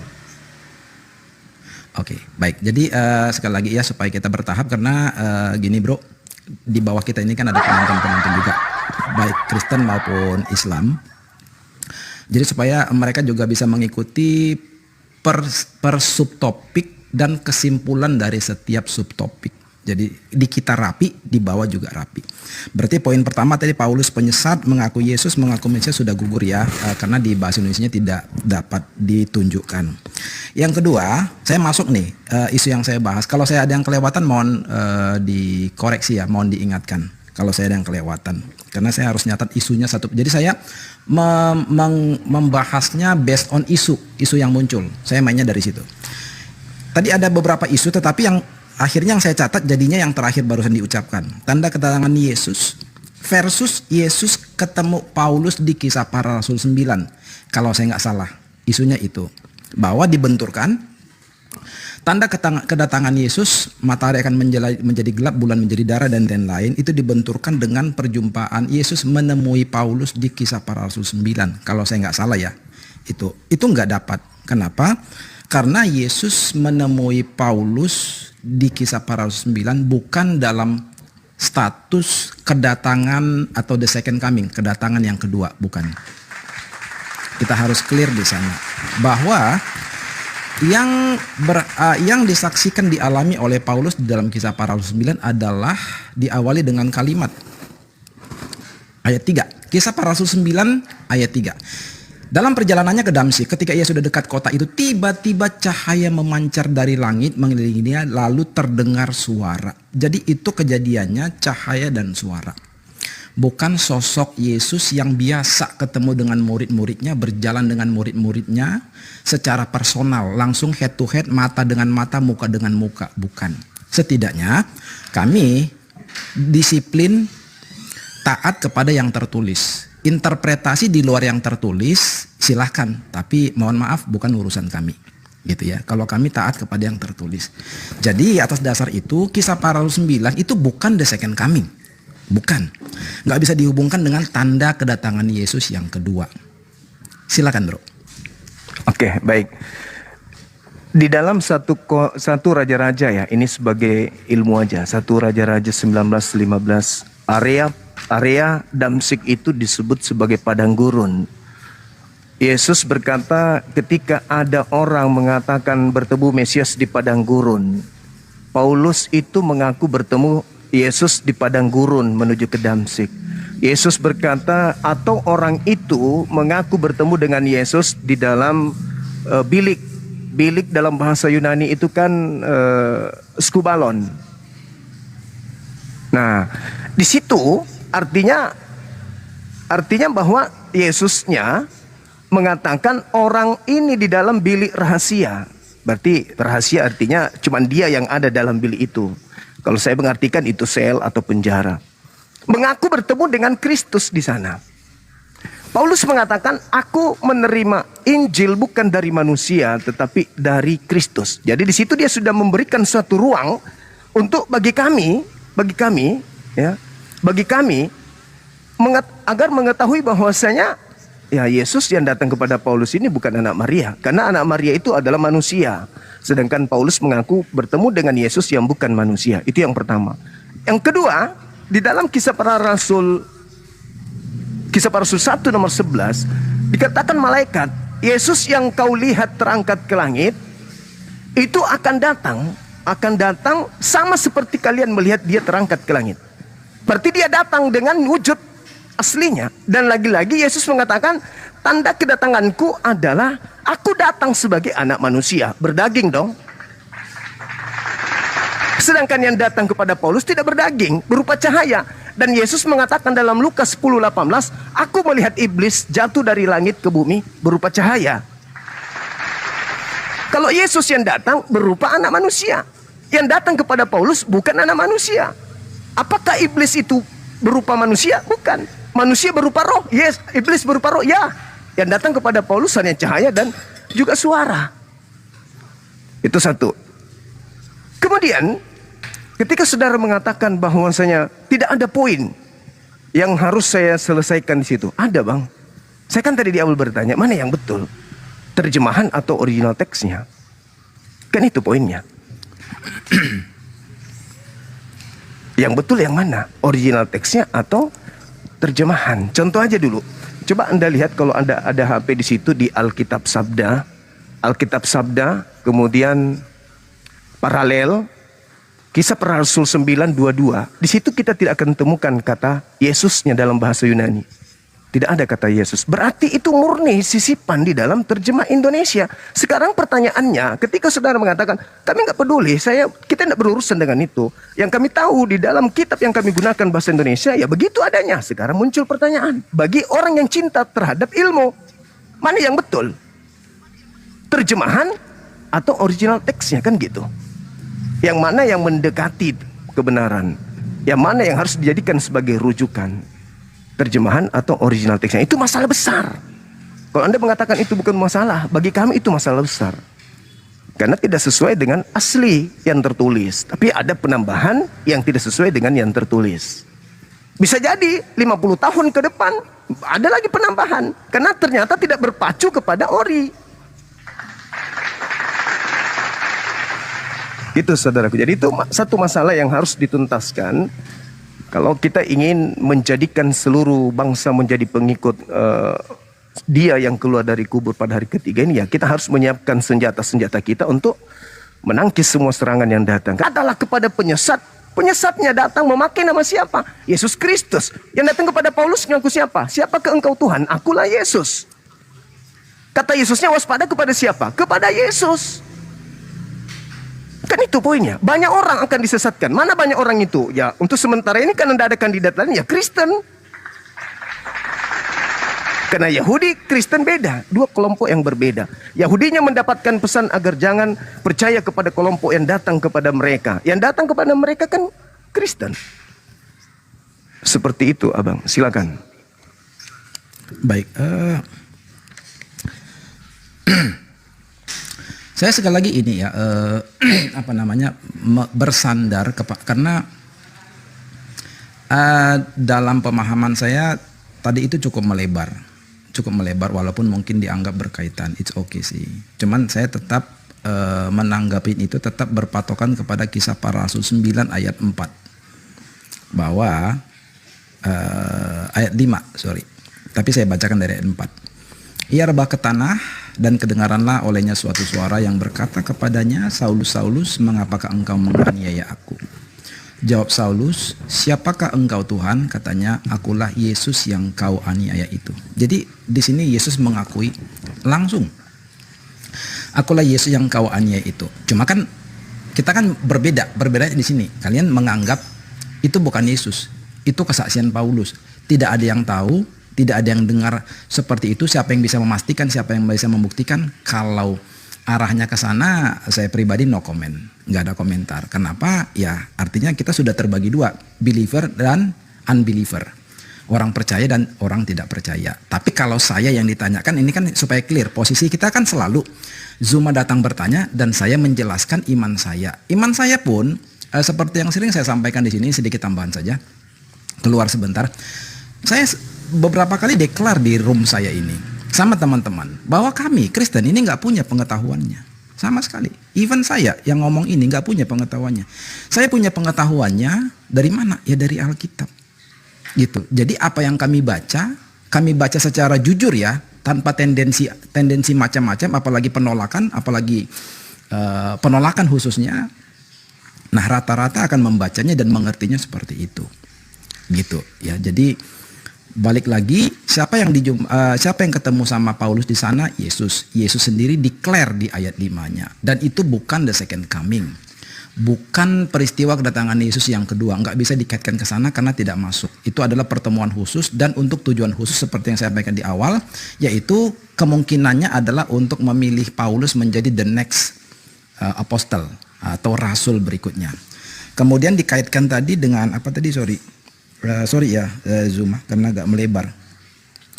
Oke, baik. Jadi sekali lagi ya supaya kita bertahap karena gini bro, di bawah kita ini kan ada penonton-penonton juga, baik Kristen maupun Islam. Jadi supaya mereka juga bisa mengikuti per subtopik dan kesimpulan dari setiap subtopik. Jadi di kita rapi, di bawah juga rapi. Berarti poin pertama tadi Paulus penyesat, mengaku Yesus, mengaku Mesias sudah gugur ya, karena di bahasa Indonesianya tidak dapat ditunjukkan. Yang kedua, saya masuk nih isu yang saya bahas. Kalau saya ada yang kelewatan mohon dikoreksi ya, mohon diingatkan. Kalau saya ada yang kelewatan, karena saya harus nyatat isunya satu. Jadi saya membahasnya based on isu yang muncul. Saya mainnya dari situ. Tadi ada beberapa isu, tetapi yang akhirnya yang saya catat jadinya yang terakhir barusan diucapkan. Tanda kedatangan Yesus versus Yesus ketemu Paulus di Kisah Para Rasul 9. Kalau saya nggak salah, isunya itu. Bahwa dibenturkan tanda kedatangan Yesus, matahari akan menjadi gelap, bulan menjadi darah, dan lain-lain. Itu dibenturkan dengan perjumpaan Yesus menemui Paulus di Kisah Para Rasul 9. Kalau saya nggak salah ya, itu nggak dapat. Kenapa? Karena Yesus menemui Paulus di Kisah Para Rasul 9 bukan dalam status kedatangan atau the second coming, kedatangan yang kedua, bukan. Kita harus clear di sana bahwa yang disaksikan dialami oleh Paulus di dalam Kisah Para Rasul 9 adalah diawali dengan kalimat ayat 3. Kisah Para Rasul 9 ayat 3. Dalam perjalanannya ke Damsyik, ketika ia sudah dekat kota itu, tiba-tiba cahaya memancar dari langit mengelilingi dia, lalu terdengar suara. Jadi itu kejadiannya, cahaya dan suara. Bukan sosok Yesus yang biasa ketemu dengan murid-muridnya, berjalan dengan murid-muridnya secara personal, langsung head to head, mata dengan mata, muka dengan muka. Bukan. Setidaknya kami disiplin taat kepada yang tertulis. Interpretasi di luar yang tertulis silahkan, tapi mohon maaf bukan urusan kami, gitu ya. Kalau kami taat kepada yang tertulis. Jadi atas dasar itu Kisah Para Rasul 9 itu bukan the second coming, bukan. Nggak bisa dihubungkan dengan tanda kedatangan Yesus yang kedua. Silakan bro. Oke, baik. Di dalam satu raja-raja ya, ini sebagai ilmu aja. Satu raja-raja 19:15, area Damsyik itu disebut sebagai padang gurun. Yesus berkata ketika ada orang mengatakan bertemu Mesias di padang gurun, Paulus itu mengaku bertemu Yesus di padang gurun menuju ke Damsik. Yesus berkata, atau orang itu mengaku bertemu dengan Yesus di dalam bilik. Bilik dalam bahasa Yunani itu kan skubalon. Nah, di situ artinya bahwa Yesusnya mengatakan orang ini di dalam bilik rahasia. Berarti rahasia artinya cuma dia yang ada dalam bilik itu. Kalau saya mengartikan itu sel atau penjara. Mengaku bertemu dengan Kristus di sana. Paulus mengatakan, aku menerima Injil bukan dari manusia tetapi dari Kristus. Jadi di situ dia sudah memberikan suatu ruang untuk bagi kami agar mengetahui bahwasanya ya Yesus yang datang kepada Paulus ini bukan anak Maria, karena anak Maria itu adalah manusia. Sedangkan Paulus mengaku bertemu dengan Yesus yang bukan manusia. Itu yang pertama. Yang kedua, di dalam Kisah Para Rasul 1 nomor 11 dikatakan malaikat Yesus yang kau lihat terangkat ke langit itu akan datang sama seperti kalian melihat dia terangkat ke langit. Berarti dia datang dengan wujud aslinya. Dan lagi-lagi Yesus mengatakan, tanda kedatanganku adalah aku datang sebagai anak manusia, berdaging dong. Sedangkan yang datang kepada Paulus tidak berdaging, berupa cahaya. Dan Yesus mengatakan dalam Lukas 10:18, aku melihat iblis jatuh dari langit ke bumi berupa cahaya. Kalau Yesus yang datang berupa anak manusia, yang datang kepada Paulus bukan anak manusia. Apakah iblis itu berupa manusia? Bukan. Manusia berupa roh. Yes, iblis berupa roh. Ya. Yang datang kepada Paulus hanya cahaya dan juga suara. Itu satu. Kemudian ketika saudara mengatakan bahwasanya tidak ada poin yang harus saya selesaikan di situ. Ada bang. Saya kan tadi di awal bertanya, mana yang betul? Terjemahan atau original teksnya? Kan itu poinnya. Yang betul yang mana? Original teksnya atau terjemahan? Contoh aja dulu. Coba Anda lihat kalau Anda ada HP di situ di Alkitab Sabda. Alkitab Sabda, kemudian paralel Kisah Para Rasul 9:22. Di situ kita tidak akan temukan kata Yesusnya dalam bahasa Yunani. Tidak ada kata Yesus. Berarti itu murni sisipan di dalam terjemah Indonesia. Sekarang pertanyaannya, ketika saudara mengatakan, kami nggak peduli, kita tidak berurusan dengan itu. Yang kami tahu di dalam kitab yang kami gunakan bahasa Indonesia, ya begitu adanya. Sekarang muncul pertanyaan, bagi orang yang cinta terhadap ilmu, mana yang betul? Terjemahan atau original teksnya, kan gitu. Yang mana yang mendekati kebenaran? Yang mana yang harus dijadikan sebagai rujukan? Terjemahan atau original teksnya? Itu masalah besar. Kalau Anda mengatakan itu bukan masalah, bagi kami itu masalah besar. Karena tidak sesuai dengan asli yang tertulis. Tapi ada penambahan yang tidak sesuai dengan yang tertulis. Bisa jadi 50 tahun ke depan ada lagi penambahan. Karena ternyata tidak berpacu kepada ori. Itu saudaraku. Jadi itu satu masalah yang harus dituntaskan. Kalau kita ingin menjadikan seluruh bangsa menjadi pengikut dia yang keluar dari kubur pada hari ketiga ini, ya kita harus menyiapkan senjata-senjata kita untuk menangkis semua serangan yang datang. Katalah kepada penyesat, penyesatnya datang memakai nama siapa? Yesus Kristus. Yang datang kepada Paulus mengaku siapa? Siapakah engkau Tuhan? Akulah Yesus. Kata Yesusnya waspada kepada siapa? Kepada Yesus. Kan itu poinnya. Banyak orang akan disesatkan. Mana banyak orang itu? Ya untuk sementara ini kan tidak ada kandidat lain, ya Kristen. Karena Yahudi, Kristen beda. Dua kelompok yang berbeda. Yahudinya mendapatkan pesan agar jangan percaya kepada kelompok yang datang kepada mereka. Yang datang kepada mereka kan Kristen. Seperti itu abang, silakan. Baik. Saya sekali lagi ini ya, bersandar karena dalam pemahaman saya tadi itu cukup melebar walaupun mungkin dianggap berkaitan, it's okay sih. Cuman saya tetap menanggapin itu tetap berpatokan kepada Kisah Para Rasul 9 ayat 4 bahwa ayat 5 tapi saya bacakan dari ayat 4. Ia rebah ke tanah dan kedengaranlah olehnya suatu suara yang berkata kepadanya, Saulus, Saulus, mengapakah engkau menganiaya aku? Jawab Saulus, siapakah engkau Tuhan? Katanya, akulah Yesus yang kau aniaya itu. Jadi di sini Yesus mengakui langsung, akulah Yesus yang kau aniaya itu. Cuma kan kita kan berbeda di sini. Kalian menganggap itu bukan Yesus, itu kesaksian Paulus. Tidak ada yang tahu, tidak ada yang dengar seperti itu. Siapa yang bisa memastikan, siapa yang bisa membuktikan? Kalau arahnya ke sana, saya pribadi no comment, nggak ada komentar. Kenapa? Ya artinya kita sudah terbagi dua, believer dan unbeliever, orang percaya dan orang tidak percaya. Tapi kalau saya yang ditanyakan, ini kan supaya clear, posisi kita kan selalu Zuma datang bertanya dan saya menjelaskan iman saya. Iman saya pun seperti yang sering saya sampaikan di sini, sedikit tambahan saja, keluar sebentar. Saya beberapa kali deklar di room saya ini sama teman-teman bahwa kami Kristen ini nggak punya pengetahuannya sama sekali. Even saya yang ngomong ini nggak punya pengetahuannya. Saya punya pengetahuannya dari mana? Ya dari Alkitab. Gitu. Jadi apa yang kami baca secara jujur ya, tanpa tendensi macam-macam, apalagi penolakan khususnya. Nah rata-rata akan membacanya dan mengertinya seperti itu. Gitu ya. Jadi balik lagi, siapa yang ketemu sama Paulus di sana? Yesus sendiri declare di ayat 5-nya. Dan itu bukan the second coming. Bukan peristiwa kedatangan Yesus yang kedua. Nggak bisa dikaitkan ke sana karena tidak masuk. Itu adalah pertemuan khusus dan untuk tujuan khusus seperti yang saya sampaikan di awal. Yaitu kemungkinannya adalah untuk memilih Paulus menjadi the next apostle atau rasul berikutnya. Kemudian dikaitkan tadi dengan apa tadi, Zuma karena agak melebar.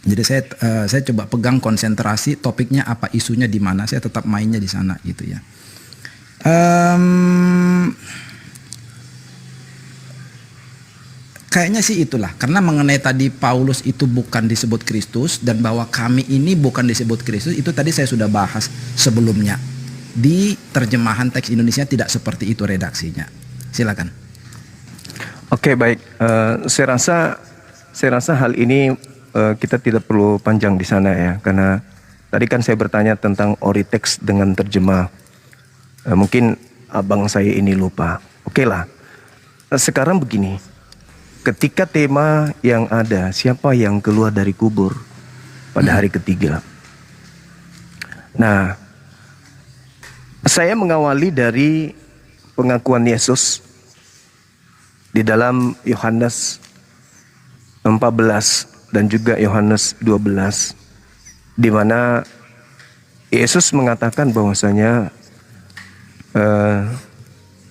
Jadi saya coba pegang konsentrasi topiknya apa, isunya di mana, saya tetap mainnya di sana gitu ya. Kayaknya sih itulah, karena mengenai tadi Paulus itu bukan disebut Kristus dan bahwa kami ini bukan disebut Kristus, itu tadi saya sudah bahas sebelumnya. Di terjemahan teks Indonesia tidak seperti itu redaksinya. Silakan. Oke, baik. Saya rasa hal ini kita tidak perlu panjang di sana ya, karena tadi kan saya bertanya tentang ori teks dengan terjemah. Mungkin abang saya ini lupa. Oke lah. Sekarang begini, ketika tema yang ada, siapa yang keluar dari kubur pada hari ketiga. Nah, saya mengawali dari pengakuan Yesus di dalam Yohanes 14 dan juga Yohanes 12, di mana Yesus mengatakan bahwasanya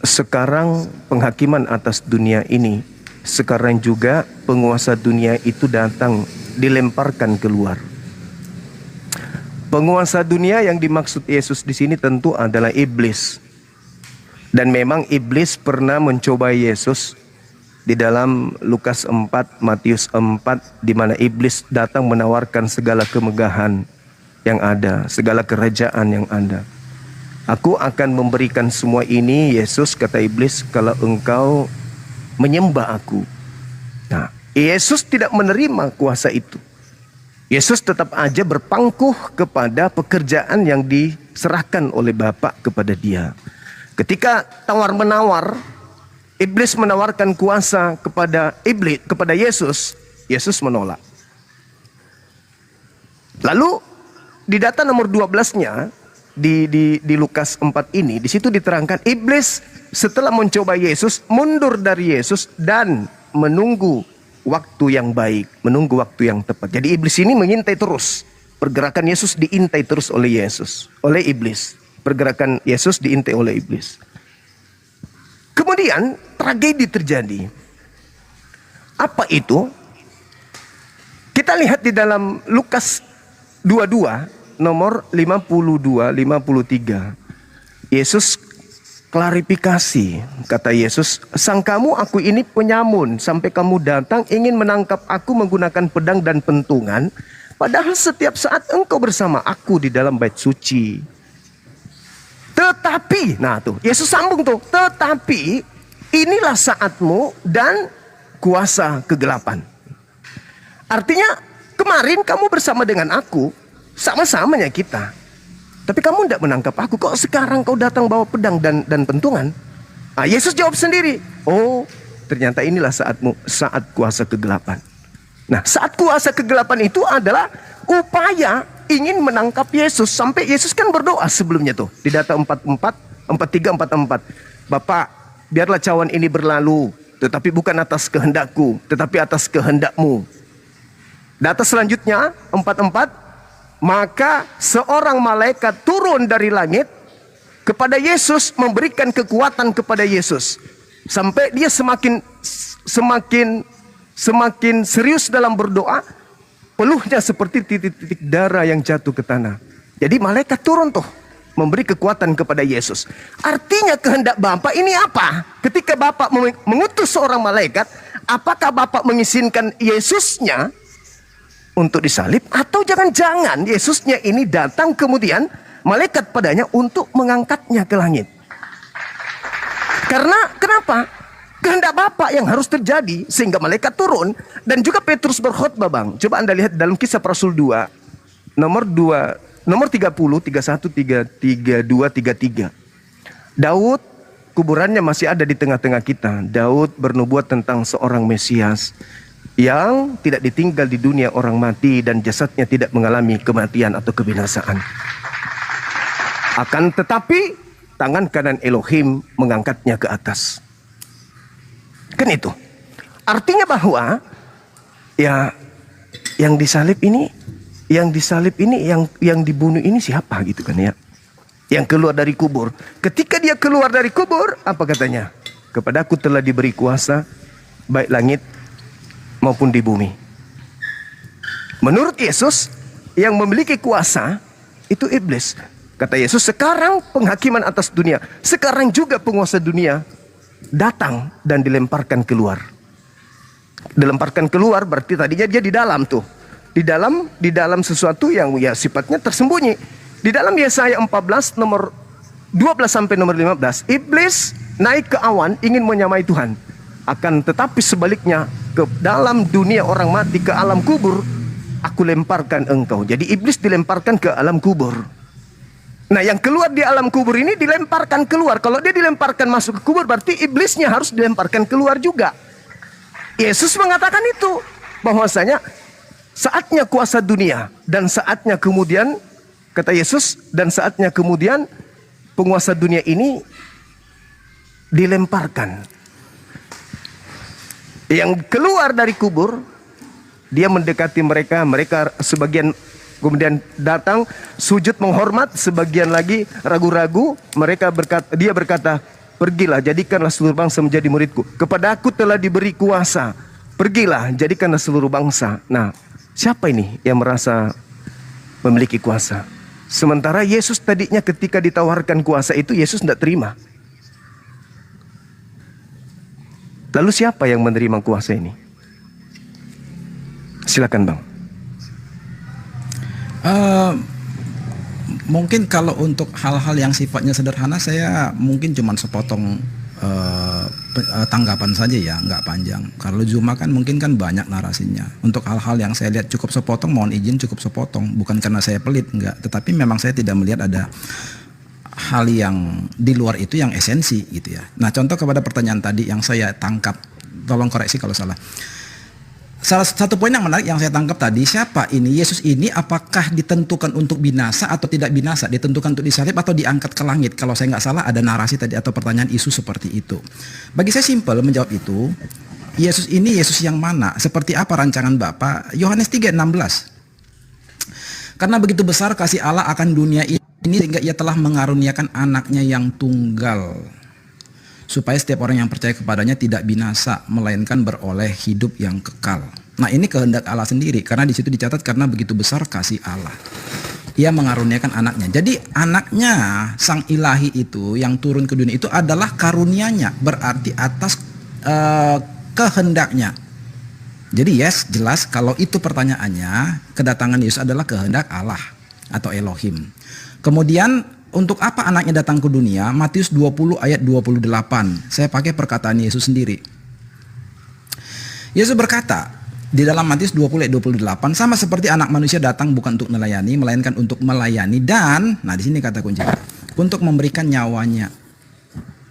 sekarang penghakiman atas dunia ini, sekarang juga penguasa dunia itu datang, dilemparkan keluar. Penguasa dunia yang dimaksud Yesus di sini tentu adalah iblis. Dan memang iblis pernah mencoba Yesus di dalam Lukas 4, Matius 4, di mana iblis datang menawarkan segala kemegahan yang ada, segala kerajaan yang ada. Aku akan memberikan semua ini, Yesus, kata iblis, kalau engkau menyembah aku. Nah, Yesus tidak menerima kuasa itu. Yesus tetap aja berpangkuh kepada pekerjaan yang diserahkan oleh Bapa kepada dia. Ketika tawar-menawar, iblis menawarkan kuasa kepada Yesus, Yesus menolak. Lalu di data nomor 12-nya di Lukas 4 ini, di situ diterangkan iblis setelah mencoba Yesus mundur dari Yesus dan menunggu waktu yang baik, menunggu waktu yang tepat. Jadi iblis ini mengintai terus. Pergerakan Yesus diintai terus oleh iblis. Pergerakan Yesus diintai oleh iblis. Kemudian tragedi terjadi. Apa itu? Kita lihat di dalam Lukas 22 nomor 52-53. Yesus klarifikasi. Kata Yesus, sangkamu aku ini penyamun sampai kamu datang ingin menangkap aku menggunakan pedang dan pentungan, padahal setiap saat engkau bersama aku di dalam bait suci. Tetapi, nah tuh, Yesus sambung tuh, tetapi inilah saatmu dan kuasa kegelapan. Artinya, kemarin kamu bersama dengan aku, sama-samanya kita. Tapi kamu tidak menangkap aku, kok sekarang kau datang bawa pedang dan pentungan? Nah, Yesus jawab sendiri, oh ternyata inilah saat kuasa kegelapan. Nah, saat kuasa kegelapan itu adalah upaya ingin menangkap Yesus. Sampai Yesus kan berdoa sebelumnya tuh. Di data 43, 44. Bapak, biarlah cawan ini berlalu, tetapi bukan atas kehendakku, tetapi atas kehendakmu. Data selanjutnya 44. Maka seorang malaikat turun dari langit kepada Yesus, memberikan kekuatan kepada Yesus. Sampai dia semakin serius dalam berdoa, peluhnya seperti titik-titik darah yang jatuh ke tanah. Jadi malaikat turun tuh, memberi kekuatan kepada Yesus. Artinya kehendak Bapa ini apa? Ketika Bapa mengutus seorang malaikat, apakah Bapa mengizinkan Yesusnya untuk disalib? Atau jangan-jangan Yesusnya ini datang kemudian malaikat padanya untuk mengangkatnya ke langit? Karena kenapa? Kehendak Bapa yang harus terjadi sehingga malaikat turun. Dan juga Petrus berkhotbah, Bang. Coba Anda lihat dalam Kisah para Rasul 2 nomor 30, 31, 32, 33. Daud kuburannya masih ada di tengah-tengah kita. Daud bernubuat tentang seorang Mesias yang tidak ditinggal di dunia orang mati dan jasadnya tidak mengalami kematian atau kebinasaan. Akan tetapi tangan kanan Elohim mengangkatnya ke atas. Kan itu. Artinya bahwa ya yang disalib ini, yang dibunuh ini siapa gitu kan ya. Yang keluar dari kubur. Ketika dia keluar dari kubur, apa katanya? Kepadaku telah diberi kuasa baik langit maupun di bumi. Menurut Yesus, yang memiliki kuasa itu iblis. Kata Yesus, sekarang penghakiman atas dunia, sekarang juga penguasa dunia datang dan dilemparkan keluar. Dilemparkan keluar berarti tadinya dia di dalam tuh. Di dalam sesuatu yang ya sifatnya tersembunyi. Di dalam Yesaya 14 nomor 12 sampai nomor 15, iblis naik ke awan ingin menyamai Tuhan. Akan tetapi sebaliknya, ke dalam dunia orang mati, ke alam kubur, aku lemparkan engkau. Jadi iblis dilemparkan ke alam kubur. Nah, yang keluar di alam kubur ini dilemparkan keluar. Kalau dia dilemparkan masuk ke kubur, berarti iblisnya harus dilemparkan keluar juga. Yesus mengatakan itu, bahwasanya saatnya kuasa dunia dan saatnya kemudian, kata Yesus, dan saatnya kemudian penguasa dunia ini dilemparkan. Yang keluar dari kubur, dia mendekati mereka, mereka sebagian kemudian datang sujud menghormat, sebagian lagi ragu-ragu. Dia berkata, pergilah, jadikanlah seluruh bangsa menjadi muridku. Kepada aku telah diberi kuasa, pergilah, jadikanlah seluruh bangsa. Nah, siapa ini yang merasa memiliki kuasa? Sementara Yesus tadinya ketika ditawarkan kuasa itu, Yesus tidak terima. Lalu siapa yang menerima kuasa ini? Silakan, Bang. Mungkin kalau untuk hal-hal yang sifatnya sederhana, saya mungkin cuma sepotong tanggapan saja ya, nggak panjang. Kalau Zuma kan mungkin kan banyak narasinya. Untuk hal-hal yang saya lihat cukup sepotong, mohon izin cukup sepotong. Bukan karena saya pelit, nggak. Tetapi memang saya tidak melihat ada hal yang di luar itu yang esensi gitu ya. Nah, contoh kepada pertanyaan tadi yang saya tangkap, tolong koreksi kalau salah. Salah satu poin yang menarik yang saya tangkap tadi, siapa ini? Yesus ini apakah ditentukan untuk binasa atau tidak binasa? Ditentukan untuk disalib atau diangkat ke langit? Kalau saya nggak salah ada narasi tadi atau pertanyaan isu seperti itu. Bagi saya simpel menjawab itu. Yesus ini Yesus yang mana? Seperti apa rancangan Bapa? Yohanes 3:16. Karena begitu besar kasih Allah akan dunia ini sehingga ia telah mengaruniakan anaknya yang tunggal, supaya setiap orang yang percaya kepadanya tidak binasa, melainkan beroleh hidup yang kekal. Nah, ini kehendak Allah sendiri, karena di situ dicatat karena begitu besar kasih Allah, ia mengaruniakan anaknya. Jadi anaknya sang ilahi itu yang turun ke dunia itu adalah karunianya, berarti atas kehendaknya. Jadi yes, jelas kalau itu pertanyaannya, kedatangan Yesus adalah kehendak Allah atau Elohim. Kemudian untuk apa anaknya datang ke dunia? Matius 20 ayat 28. Saya pakai perkataan Yesus sendiri. Yesus berkata di dalam Matius 20 ayat 28, sama seperti anak manusia datang bukan untuk melayani, melainkan untuk melayani dan, nah di sini kata kunci, untuk memberikan nyawanya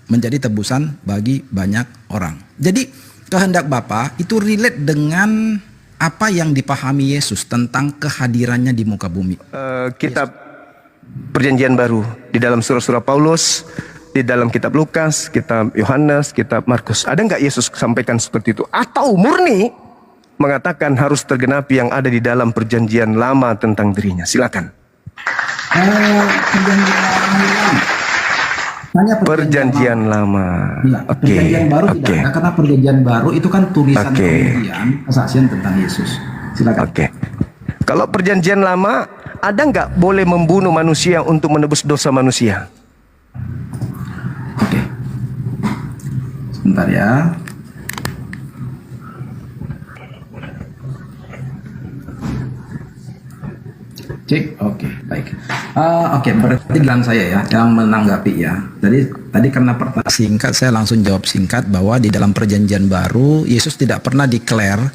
menjadi tebusan bagi banyak orang. Jadi kehendak Bapa itu relate dengan apa yang dipahami Yesus tentang kehadirannya di muka bumi. Kitab Perjanjian Baru di dalam surah-surah Paulus, di dalam kitab Lukas, kitab Yohanes, kitab Markus, ada nggak Yesus sampaikan seperti itu? Atau murni mengatakan harus tergenapi yang ada di dalam perjanjian lama tentang dirinya? Silakan. Perjanjian lama. Ya, perjanjian baru tidak ada, karena perjanjian baru itu kan tulisan kemudian kesaksian tentang Yesus. Silakan. Kalau perjanjian lama, ada nggak boleh membunuh manusia untuk menebus dosa manusia? Sebentar ya. Cek, baik. Berarti giliran saya ya yang menanggapi ya. Tadi karena pertanyaan singkat, saya langsung jawab singkat bahwa di dalam perjanjian baru Yesus tidak pernah declare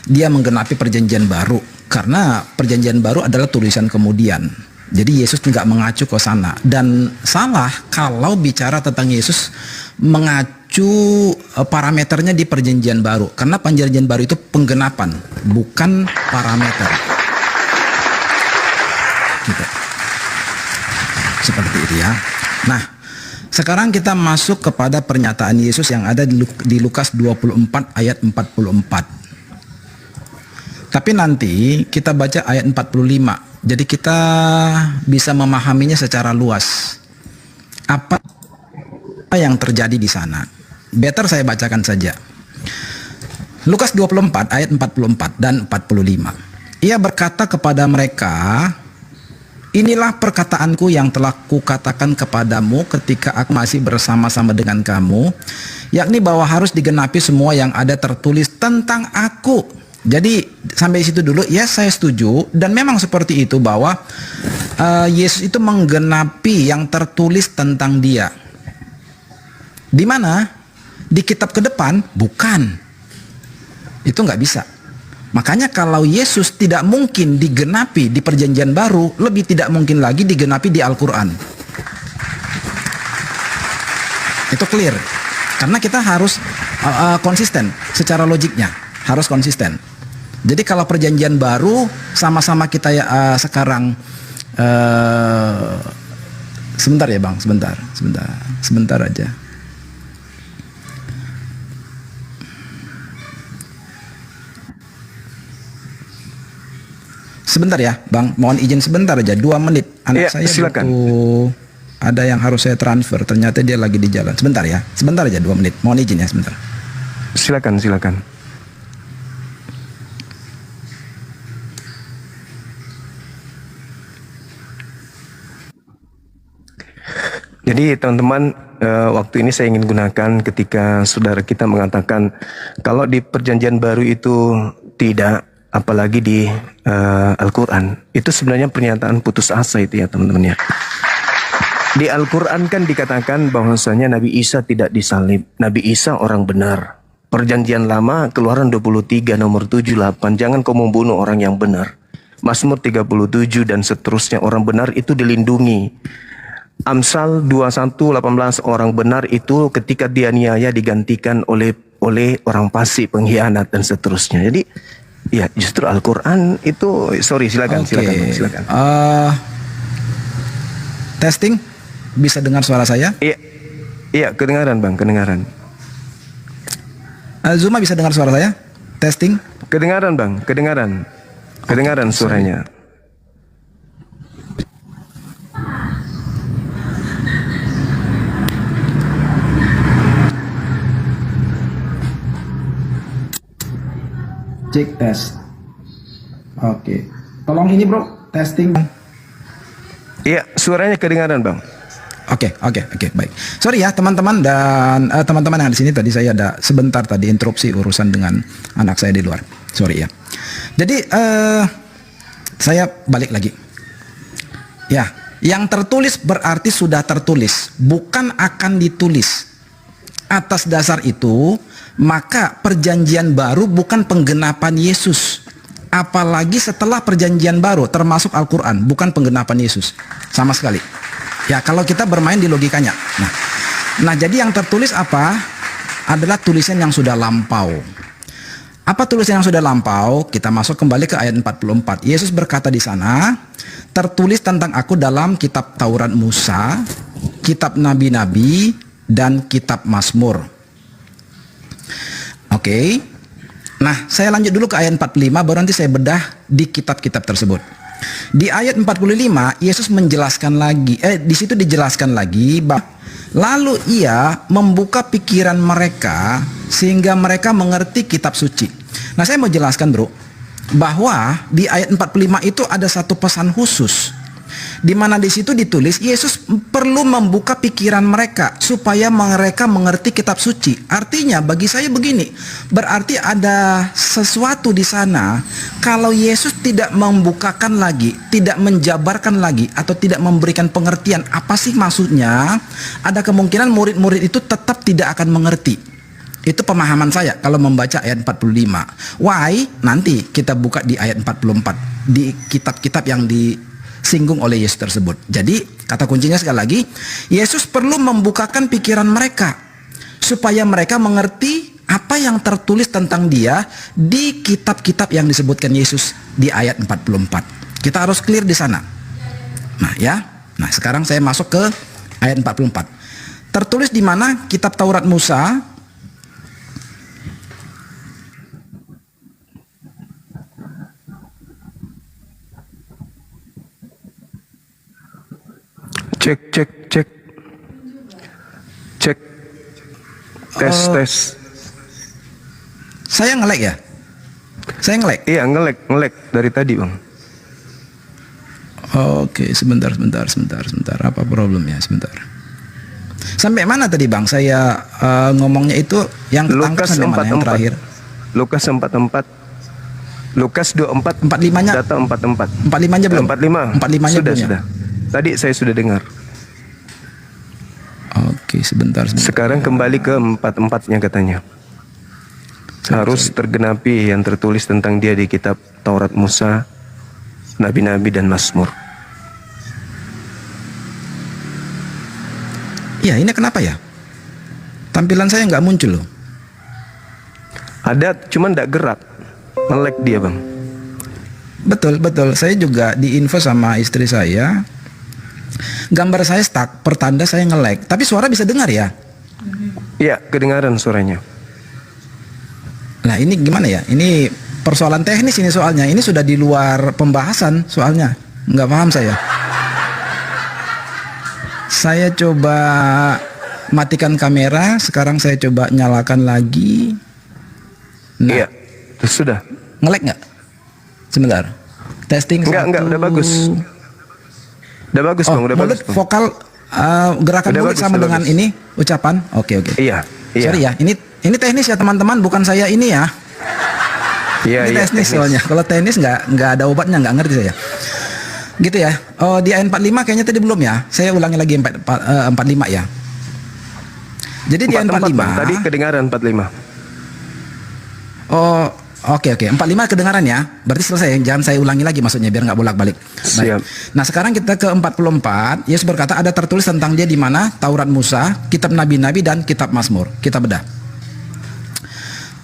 dia menggenapi perjanjian baru, karena perjanjian baru adalah tulisan kemudian. Jadi Yesus nggak mengacu ke sana, dan salah kalau bicara tentang Yesus mengacu parameternya di perjanjian baru, karena perjanjian baru itu penggenapan, bukan parameter. Gitu. Seperti itu ya. Nah, sekarang kita masuk kepada pernyataan Yesus yang ada di Lukas 24 ayat 44. Tapi nanti kita baca ayat 45. Jadi kita bisa memahaminya secara luas. Apa yang terjadi di sana? Better saya bacakan saja. Lukas 24 ayat 44 dan 45. Ia berkata kepada mereka, "Inilah perkataanku yang telah kukatakan kepadamu ketika aku masih bersama-sama dengan kamu, yakni bahwa harus digenapi semua yang ada tertulis tentang aku." Jadi sampai situ dulu, ya saya setuju, dan memang seperti itu bahwa Yesus itu menggenapi yang tertulis tentang dia. Di mana? Di kitab ke depan? Bukan. Itu nggak bisa. Makanya kalau Yesus tidak mungkin digenapi di perjanjian baru, lebih tidak mungkin lagi digenapi di Al-Quran. Itu clear. Karena kita harus konsisten secara logiknya. Harus konsisten. Jadi kalau perjanjian baru, sama-sama kita sekarang, sebentar ya Bang, sebentar aja. Sebentar ya Bang, mohon izin sebentar aja, 2 menit. Anak saya silakan. butuh, ada yang harus saya transfer, ternyata dia lagi di jalan. Sebentar ya, sebentar aja, 2 menit. Mohon izin ya sebentar. Silakan. Jadi teman-teman, waktu ini saya ingin gunakan ketika saudara kita mengatakan kalau di perjanjian baru itu tidak, apalagi di Al-Quran, itu sebenarnya pernyataan putus asa itu ya teman-teman ya. Di Al-Quran kan dikatakan bahwasanya Nabi Isa tidak disalib. Nabi Isa orang benar. Perjanjian lama Keluaran 23 nomor 78, jangan kau membunuh orang yang benar. Mazmur 37 dan seterusnya, orang benar itu dilindungi. Amsal 21:18, orang benar itu ketika dianiaya digantikan oleh orang fasik, pengkhianat dan seterusnya. Jadi ya justru Al-Quran itu, silakan. Testing, bisa dengar suara saya? Iya, kedengaran Bang, kedengaran. Zuma bisa dengar suara saya? Testing. Kedengaran Bang, kedengaran suaranya. Cek tes. Oke. Tolong ini bro, testing. Iya, suaranya kedengaran Bang. Oke, baik. Sorry ya teman-teman, dan teman-teman yang di sini tadi saya ada sebentar tadi interupsi urusan dengan anak saya di luar. Sorry ya. Jadi saya balik lagi. Ya, yang tertulis berarti sudah tertulis, bukan akan ditulis. Atas dasar itu, maka perjanjian baru bukan penggenapan Yesus. Apalagi setelah perjanjian baru, termasuk Al-Quran, bukan penggenapan Yesus sama sekali. Ya, kalau kita bermain di logikanya. Nah, jadi yang tertulis apa? adalah tulisan yang sudah lampau. Apa tulisan yang sudah lampau? Kita masuk kembali ke ayat 44. Yesus berkata di sana, tertulis tentang aku dalam kitab Taurat Musa, kitab nabi-nabi, dan kitab Mazmur. Oke. Nah, saya lanjut dulu ke ayat 45, baru nanti saya bedah di kitab-kitab tersebut. Di ayat 45, Yesus menjelaskan lagi, di situ dijelaskan lagi bahwa lalu ia membuka pikiran mereka sehingga mereka mengerti kitab suci. Nah, saya mau jelaskan, bro, bahwa di ayat 45 itu ada satu pesan khusus, di mana di situ ditulis Yesus perlu membuka pikiran mereka supaya mereka mengerti kitab suci. Artinya bagi saya begini, berarti ada sesuatu di sana. Kalau Yesus tidak membukakan lagi, tidak menjabarkan lagi, atau tidak memberikan pengertian apa sih maksudnya, ada kemungkinan murid-murid itu tetap tidak akan mengerti. Itu pemahaman saya kalau membaca ayat 45. Why? Nanti kita buka di ayat 44 di kitab-kitab yang disinggung oleh Yesus tersebut. Jadi kata kuncinya sekali lagi, Yesus perlu membukakan pikiran mereka supaya mereka mengerti apa yang tertulis tentang dia di kitab-kitab yang disebutkan Yesus di ayat 44. Kita harus clear di sana. Nah, ya. Nah, sekarang saya masuk ke ayat 44. Tertulis di mana? Kitab Taurat Musa, Cek. Tes. Saya nge-lag ya? Saya nge-lag? Iya, nge-lag dari tadi, Bang. Oke, sebentar. Apa problemnya? Sebentar. Sampai mana tadi, Bang? Saya ngomongnya itu yang ketangkap sampai mana yang terakhir? Lukas 44. Lukas 24. 45-nya. Data 44. 45-nya belum? 45. 45-nya belum. Sudah. Tadi saya sudah dengar. Oke, sebentar. Sekarang kembali ke 44-nya katanya. Harus tergenapi yang tertulis tentang dia di kitab Taurat Musa, nabi-nabi, dan Mazmur. Ya, ini kenapa ya? Tampilan saya nggak muncul loh. Ada, cuman nggak gerak. Nge-lag dia, Bang. Betul. Saya juga diinfo sama istri saya. Gambar saya stuck, pertanda saya nge-lag. Tapi suara bisa dengar ya? Iya, kedengaran suaranya. Nah, ini gimana ya? Ini persoalan teknis ini soalnya. Ini sudah di luar pembahasan soalnya. Nggak paham saya. Saya coba matikan kamera. Sekarang saya coba nyalakan lagi. Nah, Iya, sudah. nge-lag nggak? Sebentar. Testing. Enggak, udah bagus. Udah bagus, Bang, udah mulut bagus, Bang. vokal gerakan Udah mulut bagus, sama udah dengan bagus. ini ucapan. Oke. Iya. Sorry ya, ini teknis ya teman-teman, bukan saya ini ya. Iya, Ini teknis soalnya. Kalau teknis nggak ada obatnya, nggak ngerti saya. Gitu ya. Oh, di ayat 45 kayaknya tadi belum ya. Saya ulangi lagi 45 ya. Jadi di ayat 44, 45. Bang. Tadi kedengaran 45. Oh, oke. 45 kedengaran ya. Berarti selesai. Jangan saya ulangi lagi maksudnya biar nggak bolak-balik. Siap. Nah, sekarang kita ke 44. Yesus berkata ada tertulis tentang dia di mana? Taurat Musa, kitab nabi-nabi, dan kitab Mazmur. Kita bedah.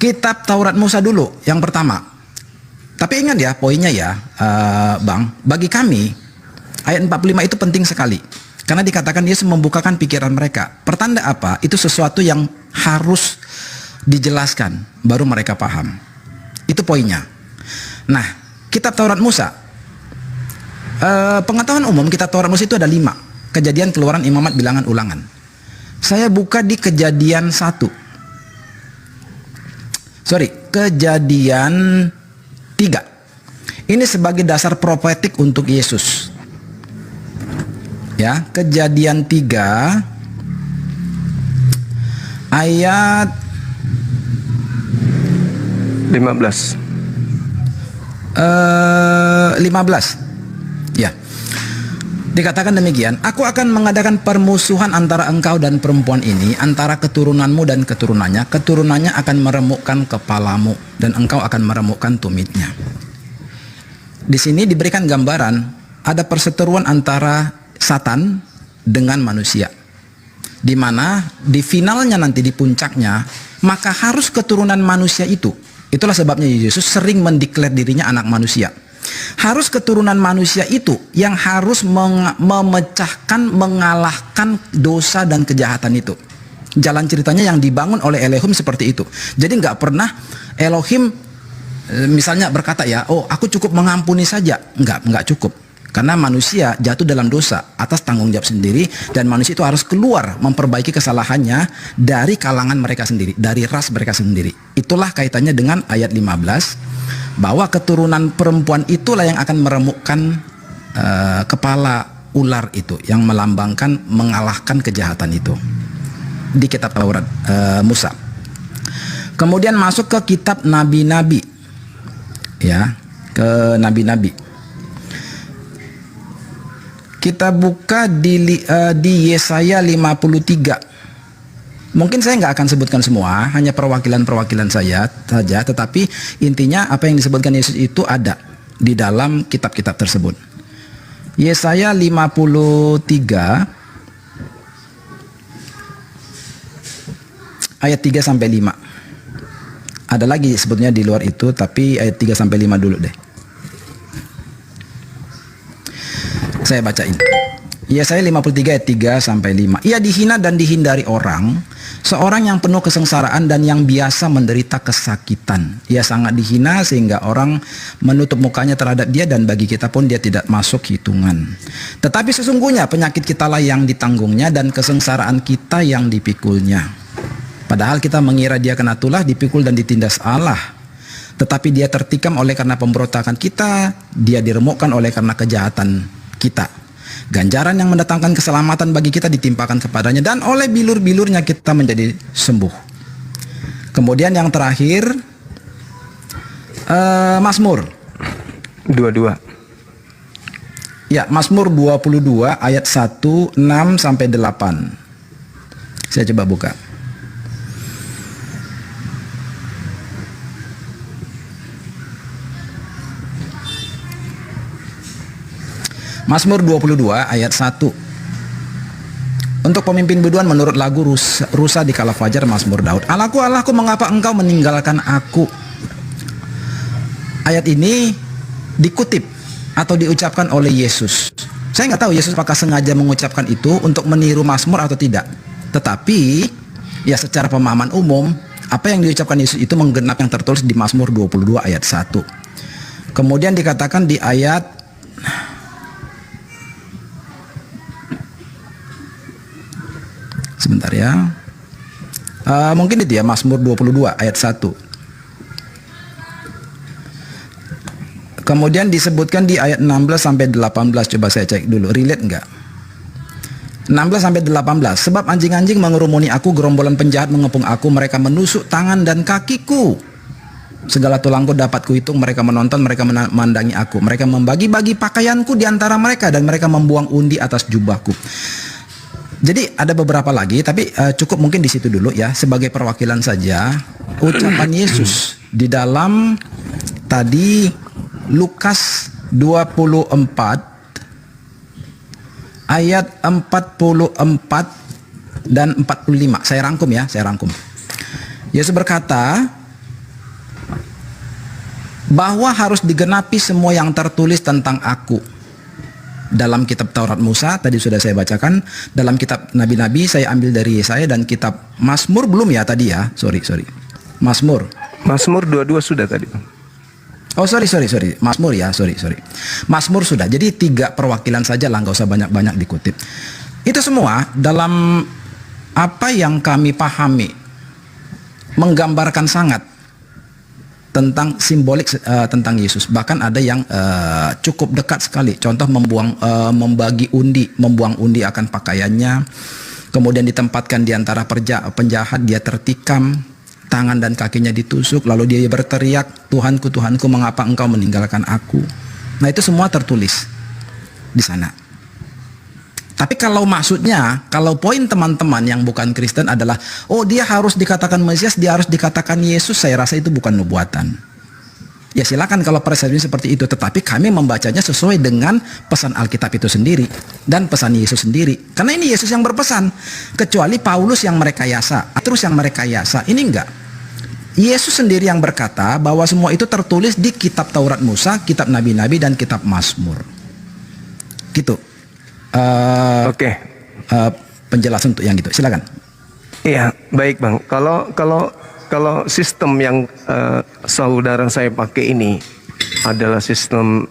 Kitab Taurat Musa dulu yang pertama. Tapi ingat ya poinnya ya, Bang. Bagi kami ayat 45 itu penting sekali. Karena dikatakan Yesus membukakan pikiran mereka. Pertanda apa? Itu sesuatu yang harus dijelaskan baru mereka paham. Itu poinnya. Nah, kitab Taurat Musa, pengetahuan umum kitab Taurat Musa itu ada 5. Kejadian, Keluaran, Imamat, Bilangan, Ulangan. Saya buka di Kejadian 1. Kejadian 3. Ini sebagai dasar profetik untuk Yesus. Ya, Kejadian 3 ayat 15. 15. Ya. Dikatakan demikian, aku akan mengadakan permusuhan antara engkau dan perempuan ini, antara keturunanmu dan keturunannya. Keturunannya akan meremukkan kepalamu dan engkau akan meremukkan tumitnya. Di sini diberikan gambaran ada perseteruan antara Satan dengan manusia. di mana di finalnya nanti, di puncaknya, maka harus keturunan manusia itu. Itulah sebabnya Yesus sering mendeklar dirinya anak manusia. Harus keturunan manusia itu yang harus memecahkan, mengalahkan dosa dan kejahatan itu. Jalan ceritanya yang dibangun oleh Elohim seperti itu. Jadi nggak pernah Elohim misalnya berkata ya, oh aku cukup mengampuni saja. Nggak cukup. Karena manusia jatuh dalam dosa atas tanggung jawab sendiri, dan manusia itu harus keluar memperbaiki kesalahannya dari kalangan mereka sendiri, dari ras mereka sendiri. Itulah kaitannya dengan ayat 15, bahwa keturunan perempuan itulah yang akan meremukkan kepala ular itu, yang melambangkan mengalahkan kejahatan itu. Di kitab Taurat Musa. Kemudian masuk ke kitab nabi-nabi, ya, ke nabi-nabi. Kita buka di Yesaya 53. Mungkin saya nggak akan sebutkan semua, hanya perwakilan-perwakilan saya saja, tetapi intinya apa yang disebutkan Yesus itu ada di dalam kitab-kitab tersebut. Yesaya 53 ayat 3 sampai 5. Ada lagi sebetulnya di luar itu, tapi ayat 3 sampai 5 dulu deh. Saya bacain. Yesaya 53 ayat 3 sampai 5. Ia dihina dan dihindari orang, seorang yang penuh kesengsaraan dan yang biasa menderita kesakitan. Ia sangat dihina sehingga orang menutup mukanya terhadap dia, dan bagi kita pun dia tidak masuk hitungan. Tetapi sesungguhnya penyakit kita lah yang ditanggungnya dan kesengsaraan kita yang dipikulnya. Padahal kita mengira dia kena tulah, dipikul dan ditindas Allah. Tetapi dia tertikam oleh karena pemberontakan kita, dia diremukkan oleh karena kejahatan kita. Ganjaran yang mendatangkan keselamatan bagi kita ditimpakan kepadanya, dan oleh bilur-bilurnya kita menjadi sembuh. Kemudian yang terakhir, Mazmur 22. Ya, Mazmur 22 ayat 1, 6 sampai 8. Saya coba buka. Mazmur 22 ayat 1. Untuk pemimpin biduan menurut lagu Rusa di kala fajar, Mazmur Daud. Allahku, Allahku, mengapa engkau meninggalkan aku? Ayat ini dikutip atau diucapkan oleh Yesus. Saya nggak tahu Yesus apakah sengaja mengucapkan itu untuk meniru Mazmur atau tidak. Tetapi ya secara pemahaman umum, apa yang diucapkan Yesus itu menggenap yang tertulis di Mazmur 22 ayat 1. Kemudian dikatakan di ayat sebentar ya, mungkin itu ya, Mazmur 22 ayat 1. Kemudian disebutkan di ayat 16 sampai 18. Coba saya cek dulu, relate enggak? 16 sampai 18. Sebab anjing-anjing mengerumuni aku, gerombolan penjahat mengepung aku, mereka menusuk tangan dan kakiku. Segala tulangku dapat kuhitung, mereka menonton, mereka memandangi aku. Mereka membagi-bagi pakaianku di antara mereka, dan mereka membuang undi atas jubahku. Jadi ada beberapa lagi, tapi cukup mungkin di situ dulu ya, sebagai perwakilan saja ucapan Yesus di dalam tadi Lukas 24 ayat 44 dan 45. Saya rangkum ya, saya rangkum. Yesus berkata bahwa harus digenapi semua yang tertulis tentang aku. Dalam kitab Taurat Musa, tadi sudah saya bacakan. Dalam kitab Nabi-Nabi, saya ambil dari Yesaya, dan kitab Mazmur belum ya tadi ya. Sorry. Mazmur 22 sudah tadi. Oh sorry. Mazmur ya, sorry. Mazmur sudah. Jadi 3 perwakilan saja lah, nggak usah banyak-banyak dikutip. Itu semua dalam apa yang kami pahami menggambarkan sangat tentang simbolik tentang Yesus. Bahkan ada yang cukup dekat sekali. Contoh membagi undi, membuang undi akan pakaiannya. Kemudian ditempatkan di antara penjahat, dia tertikam, tangan dan kakinya ditusuk, lalu dia berteriak, Tuhanku, Tuhanku, mengapa engkau meninggalkan aku? Nah, itu semua tertulis di sana. Tapi kalau maksudnya, kalau poin teman-teman yang bukan Kristen adalah, oh dia harus dikatakan Mesias, dia harus dikatakan Yesus, saya rasa itu bukan nubuatan. Ya silakan kalau persepsinya seperti itu, tetapi kami membacanya sesuai dengan pesan Alkitab itu sendiri dan pesan Yesus sendiri. Karena ini Yesus yang berpesan, kecuali Paulus yang merekayasa, terus yang merekayasa. Ini enggak. Yesus sendiri yang berkata bahwa semua itu tertulis di kitab Taurat Musa, kitab Nabi-Nabi dan kitab Mazmur. Gitu. Oke. Penjelasan untuk yang gitu. Silakan. Iya, baik Bang. Kalau sistem yang saudara saya pakai ini adalah sistem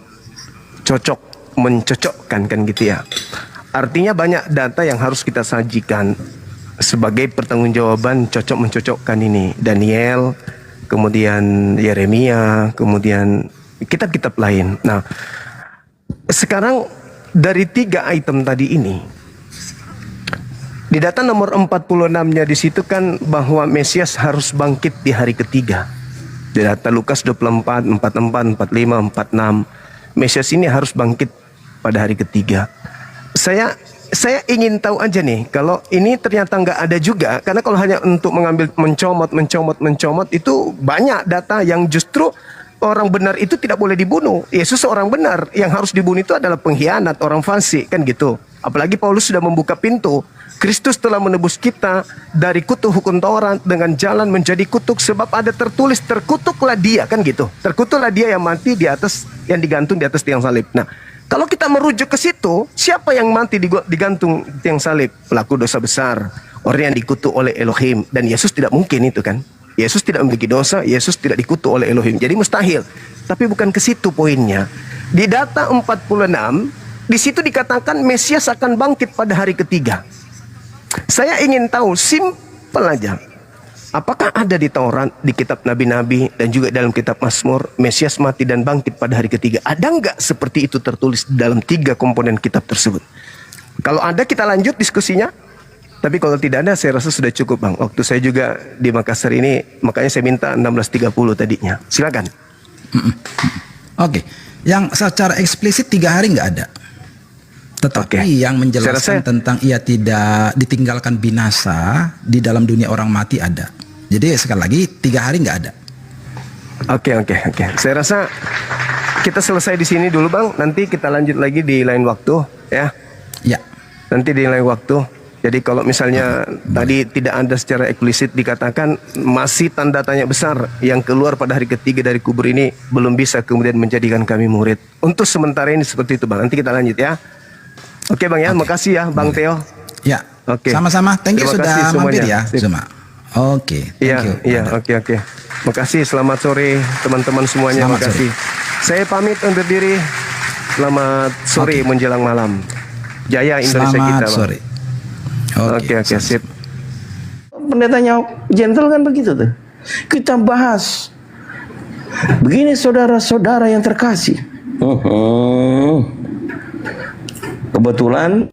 cocok mencocokkan kan gitu ya. Artinya banyak data yang harus kita sajikan sebagai pertanggungjawaban cocok mencocokkan ini. Daniel, kemudian Yeremia, kemudian kitab-kitab lain. Nah, sekarang dari 3 item tadi ini, di data nomor 46-nya di situ kan bahwa Mesias harus bangkit di hari ketiga. Di data Lukas 24, 44, 45, 46, Mesias ini harus bangkit pada hari ketiga. Saya ingin tahu aja nih, kalau ini ternyata nggak ada juga, karena kalau hanya untuk mengambil mencomot itu banyak data yang justru orang benar itu tidak boleh dibunuh. Yesus seorang benar, yang harus dibunuh itu adalah pengkhianat, orang fasik kan gitu. Apalagi Paulus sudah membuka pintu. Kristus telah menebus kita dari kutuk hukum Taurat dengan jalan menjadi kutuk, sebab ada tertulis terkutuklah dia kan gitu. Terkutuklah dia yang mati di atas, yang digantung di atas tiang salib. Nah, kalau kita merujuk ke situ, siapa yang mati digantung tiang salib? Pelaku dosa besar, orang yang dikutuk oleh Elohim, dan Yesus tidak mungkin itu kan. Yesus tidak memiliki dosa, Yesus tidak dikutuk oleh Elohim. Jadi mustahil. Tapi bukan ke situ poinnya. Di data 46, di situ dikatakan Mesias akan bangkit pada hari ketiga. Saya ingin tahu, simpel aja. Apakah ada di Taurat, di kitab Nabi-Nabi, dan juga dalam kitab Mazmur, Mesias mati dan bangkit pada hari ketiga? Ada nggak seperti itu tertulis dalam 3 komponen kitab tersebut? Kalau ada, kita lanjut diskusinya. Tapi kalau tidak ada, saya rasa sudah cukup Bang. Waktu saya juga di Makassar ini, makanya saya minta 16.30 tadinya. Silakan. Oke. Yang secara eksplisit 3 hari nggak ada. Tetapi yang menjelaskan tentang ia tidak ditinggalkan binasa di dalam dunia orang mati ada. Jadi sekali lagi 3 hari nggak ada. Oke. Saya rasa kita selesai di sini dulu Bang. Nanti kita lanjut lagi di lain waktu ya. Ya. Nanti di lain waktu. Jadi kalau misalnya tadi tidak ada secara eksplisit dikatakan masih tanda tanya besar yang keluar pada hari ketiga dari kubur ini belum bisa kemudian menjadikan kami murid. Untuk sementara ini seperti itu Bang. Nanti kita lanjut ya. Oke Bang ya, makasih ya Bang Theo. Ya. Oke. Sama-sama. Thank you sudah mampir ya, semua. Oke. Iya, oke. Makasih, selamat sore teman-teman semuanya. Selamat Makasih. Saya pamit undur diri. Selamat sore menjelang malam. Jaya Indonesia kita, Bang. Sore. Oke, sip. Pendetanya gentle kan begitu tuh. Kita bahas. Begini saudara-saudara yang terkasih. Kebetulan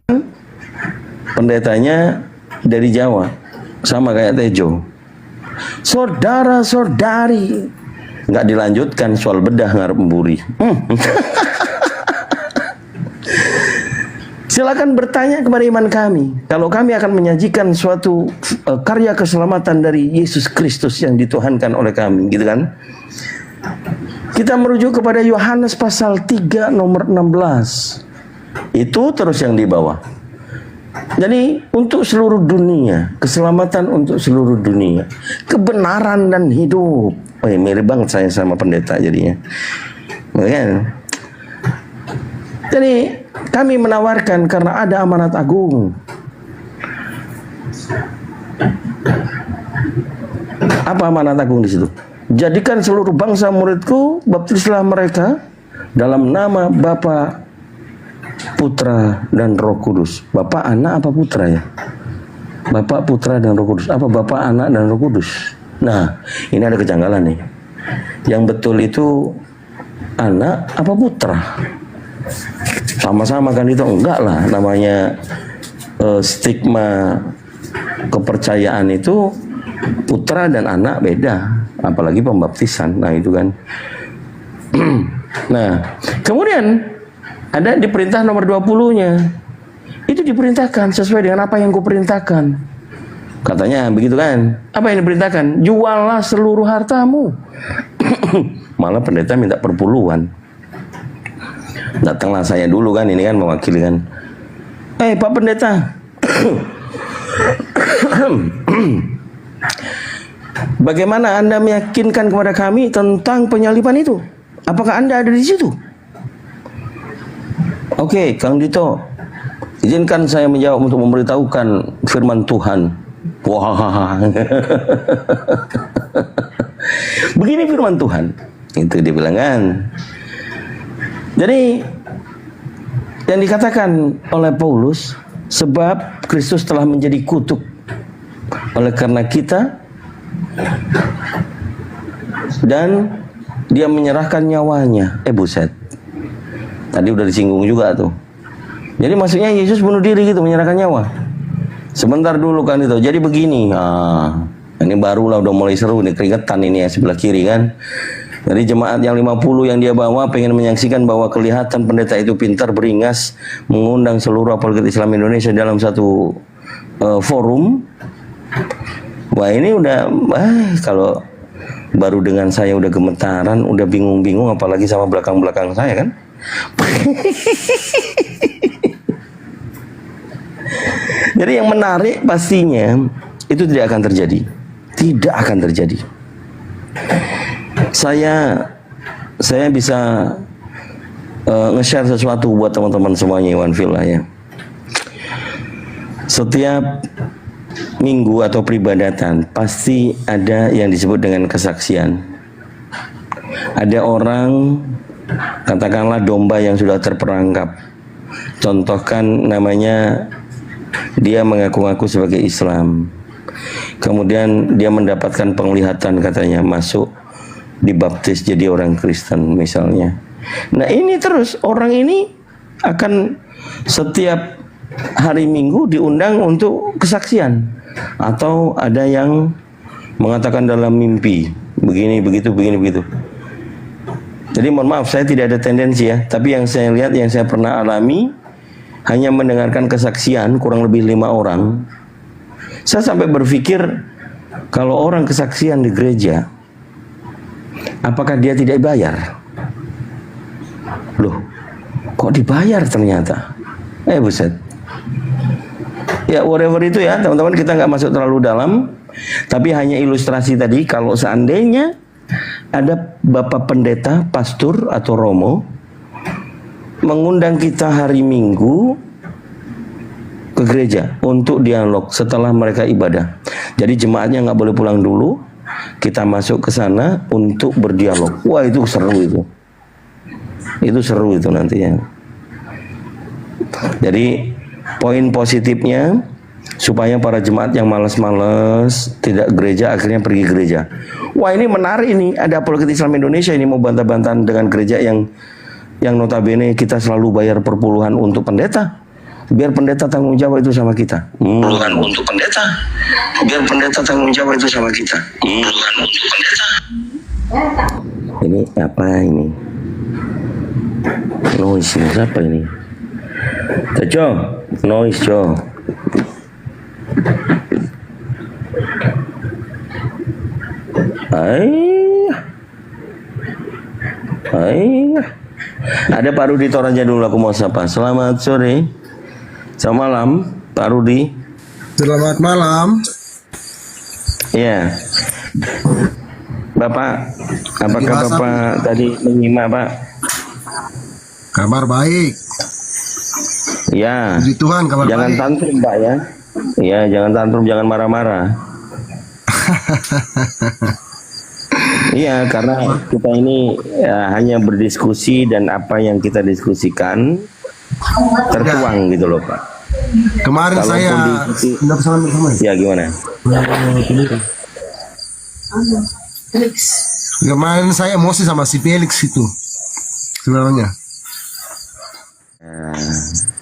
pendetanya dari Jawa, sama kayak Tejo. Saudara-saudari, nggak dilanjutkan soal bedah ngarep mburi. Silakan bertanya kepada iman kami. Kalau kami akan menyajikan suatu karya keselamatan dari Yesus Kristus yang dituhankan oleh kami, gitu kan? Kita merujuk kepada Yohanes pasal 3 nomor 16. Itu terus yang di bawah. Jadi untuk seluruh dunia, keselamatan untuk seluruh dunia, kebenaran dan hidup. Mirip banget saya sama pendeta jadinya. Kan? Jadi kami menawarkan karena ada amanat agung. Apa amanat agung di situ? Jadikan seluruh bangsa muridku, baptislah mereka dalam nama Bapa, Putra dan Roh Kudus. Bapak, Anak apa Putra ya? Bapak, Putra dan Roh Kudus. Apa Bapak, Anak dan Roh Kudus? Nah, ini ada kejanggalan nih. Yang betul itu Anak apa Putra? Sama-sama kan itu? Enggak lah, namanya stigma kepercayaan itu putra dan anak beda, apalagi pembaptisan. Nah itu kan. Nah kemudian ada di perintah nomor 20-nya, itu diperintahkan sesuai dengan apa yang kuperintahkan. Katanya begitu kan? Apa yang diperintahkan? Juallah seluruh hartamu Malah pendeta minta perpuluhan. Datanglah saya dulu kan, ini kan mewakili kan. Pak Pendeta, bagaimana Anda meyakinkan kepada kami tentang penyaliban itu? Apakah Anda ada di situ? Oke, Kang Dito, izinkan saya menjawab untuk memberitahukan firman Tuhan. Wah, begini firman Tuhan. Itu dibilang kan. Jadi yang dikatakan oleh Paulus, sebab Kristus telah menjadi kutuk oleh karena kita, dan dia menyerahkan nyawanya. Buset. Tadi udah disinggung juga tuh. Jadi maksudnya Yesus bunuh diri gitu, menyerahkan nyawa. Sebentar dulu kan itu. Jadi begini. Ini barulah udah mulai seru nih, keringetan ini ya sebelah kiri kan. Dari jemaat yang 50 yang dia bawa pengen menyaksikan bahwa kelihatan pendeta itu pintar, beringas, mengundang seluruh apologet Islam Indonesia dalam satu forum. Wah ini udah, kalau baru dengan saya udah gemetaran, udah bingung-bingung, apalagi sama belakang-belakang saya kan. Jadi yang menarik pastinya itu tidak akan terjadi. Tidak akan terjadi. Saya bisa nge-share sesuatu buat teman-teman semuanya Iwan Villa ya. Setiap minggu atau peribadatan pasti ada yang disebut dengan kesaksian. Ada orang, katakanlah domba yang sudah terperangkap. Contohkan namanya, dia mengaku-ngaku sebagai Islam. Kemudian dia mendapatkan penglihatan katanya, masuk dibaptis jadi orang Kristen misalnya. Nah ini terus orang ini akan setiap hari Minggu diundang untuk kesaksian. Atau ada yang mengatakan dalam mimpi begini begitu begini begitu. Jadi mohon maaf, saya tidak ada tendensi ya, tapi yang saya lihat, yang saya pernah alami, hanya mendengarkan kesaksian kurang lebih 5 orang. Saya sampai berpikir, kalau orang kesaksian di gereja, apakah dia tidak bayar? Loh, kok dibayar ternyata? Buset. Ya whatever itu ya teman-teman, kita nggak masuk terlalu dalam, tapi hanya ilustrasi tadi. Kalau seandainya ada bapak pendeta, pastor atau romo mengundang kita hari Minggu ke gereja untuk dialog setelah mereka ibadah. Jadi jemaatnya nggak boleh pulang dulu, kita masuk ke sana untuk berdialog. Wah itu seru itu. Itu seru itu nantinya. Jadi poin positifnya supaya para jemaat yang malas-malas tidak gereja akhirnya pergi gereja. Wah ini menarik ini, ada apologet Islam Indonesia ini mau bantah-bantahan dengan gereja yang notabene kita selalu bayar perpuluhan untuk pendeta. Biar pendeta tanggung jawab itu sama kita. Perpuluhan untuk pendeta. Biar pendeta tanggung jawab itu sama kita. Perpuluhan untuk pendeta. Ini apa ini? Noise ini siapa ini? Tejo, noise Jo. Ada Pak Rudi Toraja dulu, aku mau sapa. Selamat sore. Selamat malam, Pak Rudi. Selamat malam. Ya, Bapak, apakah Bapak tadi menyimak Pak? Kabar baik. Ya. Puji Tuhan, kabar jangan baik. tantrum Pak ya. Ya, jangan tantrum, jangan marah-marah. Iya, karena kita ini ya, hanya berdiskusi dan apa yang kita diskusikan tertuang gitu loh Pak. Kemarin Kalaupun saya diikuti- bersama Ya gimana? Kemarin saya emosi sama si Felix itu sebenarnya.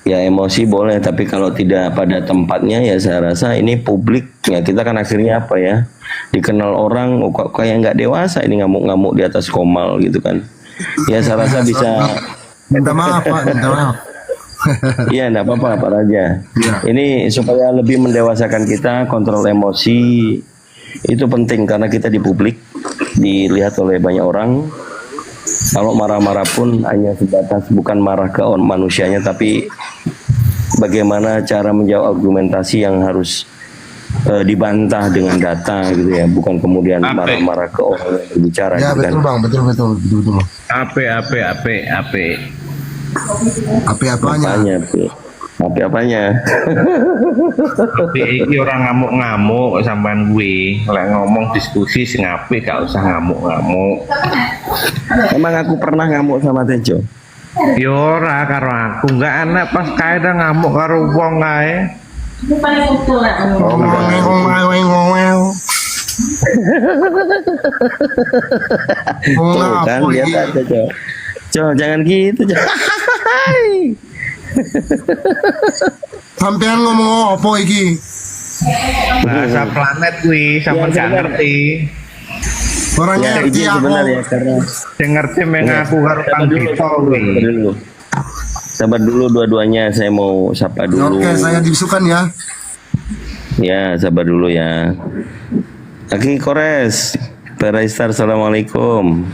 Ya emosi boleh, tapi kalau tidak pada tempatnya ya saya rasa ini publik ya, kita kan akhirnya apa ya, dikenal orang kok kayak nggak dewasa ini, ngamuk-ngamuk di atas komal gitu kan. Ya saya rasa bisa. Minta maaf Pak, minta maaf. Iya enggak apa-apa Pak Raja. Ya. Ini supaya lebih mendewasakan kita, kontrol emosi. Itu penting karena kita di publik dilihat oleh banyak orang. Kalau marah-marah pun hanya sebatas bukan marah ke manusianya, tapi bagaimana cara menjawab argumentasi yang harus dibantah dengan data gitu ya, bukan kemudian marah-marah ke orang yang berbicara. Ya gitu betul kan. bang, betul. Ape. Apa-apanya? Apa-apanya? Tapi iki orang ngamuk-ngamuk sampean gue, lek ngomong diskusi sing apik gak usah ngamuk-ngamuk. Emang aku pernah ngamuk sama Tejo? Ya ora karo aku, enggak enak pas kae dah ngamuk karo wong kae. Tuh kan lihat aja Jo, jangan gitu Jo. Sampean ngomong apa iki? Bahasa planet kuwi sampean gak ngerti. Orangnya Ya, ngerti ini apa? sebenarnya karena Sing ngerti mengaku karo Kang Dito kuwi. Sabar dulu dua-duanya, saya mau sapa dulu. Oke, saya dibisukan ya. Ya, sabar dulu ya. Aki Kores, Paraistar, assalamualaikum.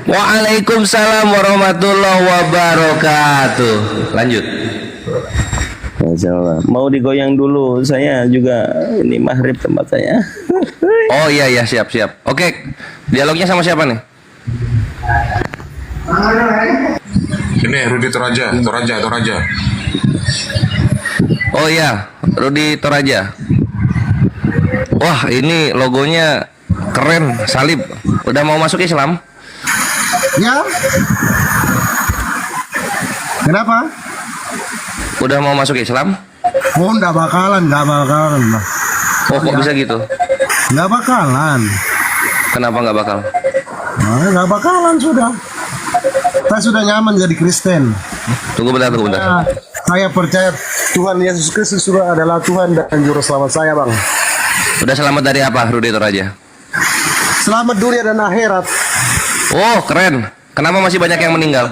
Waalaikumsalam warahmatullahi wabarakatuh. Lanjut. Masyaallah. Mau digoyang dulu, saya juga ini maghrib tempat saya. Oh iya siap. Oke, dialognya sama siapa nih? Ini Rudi Toraja. Oh iya, Rudi Toraja. Wah, ini logonya keren, salib. Udah mau masuk Islam? Ya. Kenapa? Udah mau masuk Islam? Oh, enggak bakalan. Oh, kok bisa gitu? Enggak bakalan. Kenapa nggak bakal? Nah, enggak bakalan sudah. Saya sudah nyaman jadi Kristen. Tunggu bentar. Nah, saya percaya Tuhan Yesus Kristus sudah adalah Tuhan dan Juru Selamat saya, Bang. Udah selamat dari apa, Rudi Toraja? Selamat dunia dan akhirat. Oh, keren. Kenapa masih banyak yang meninggal?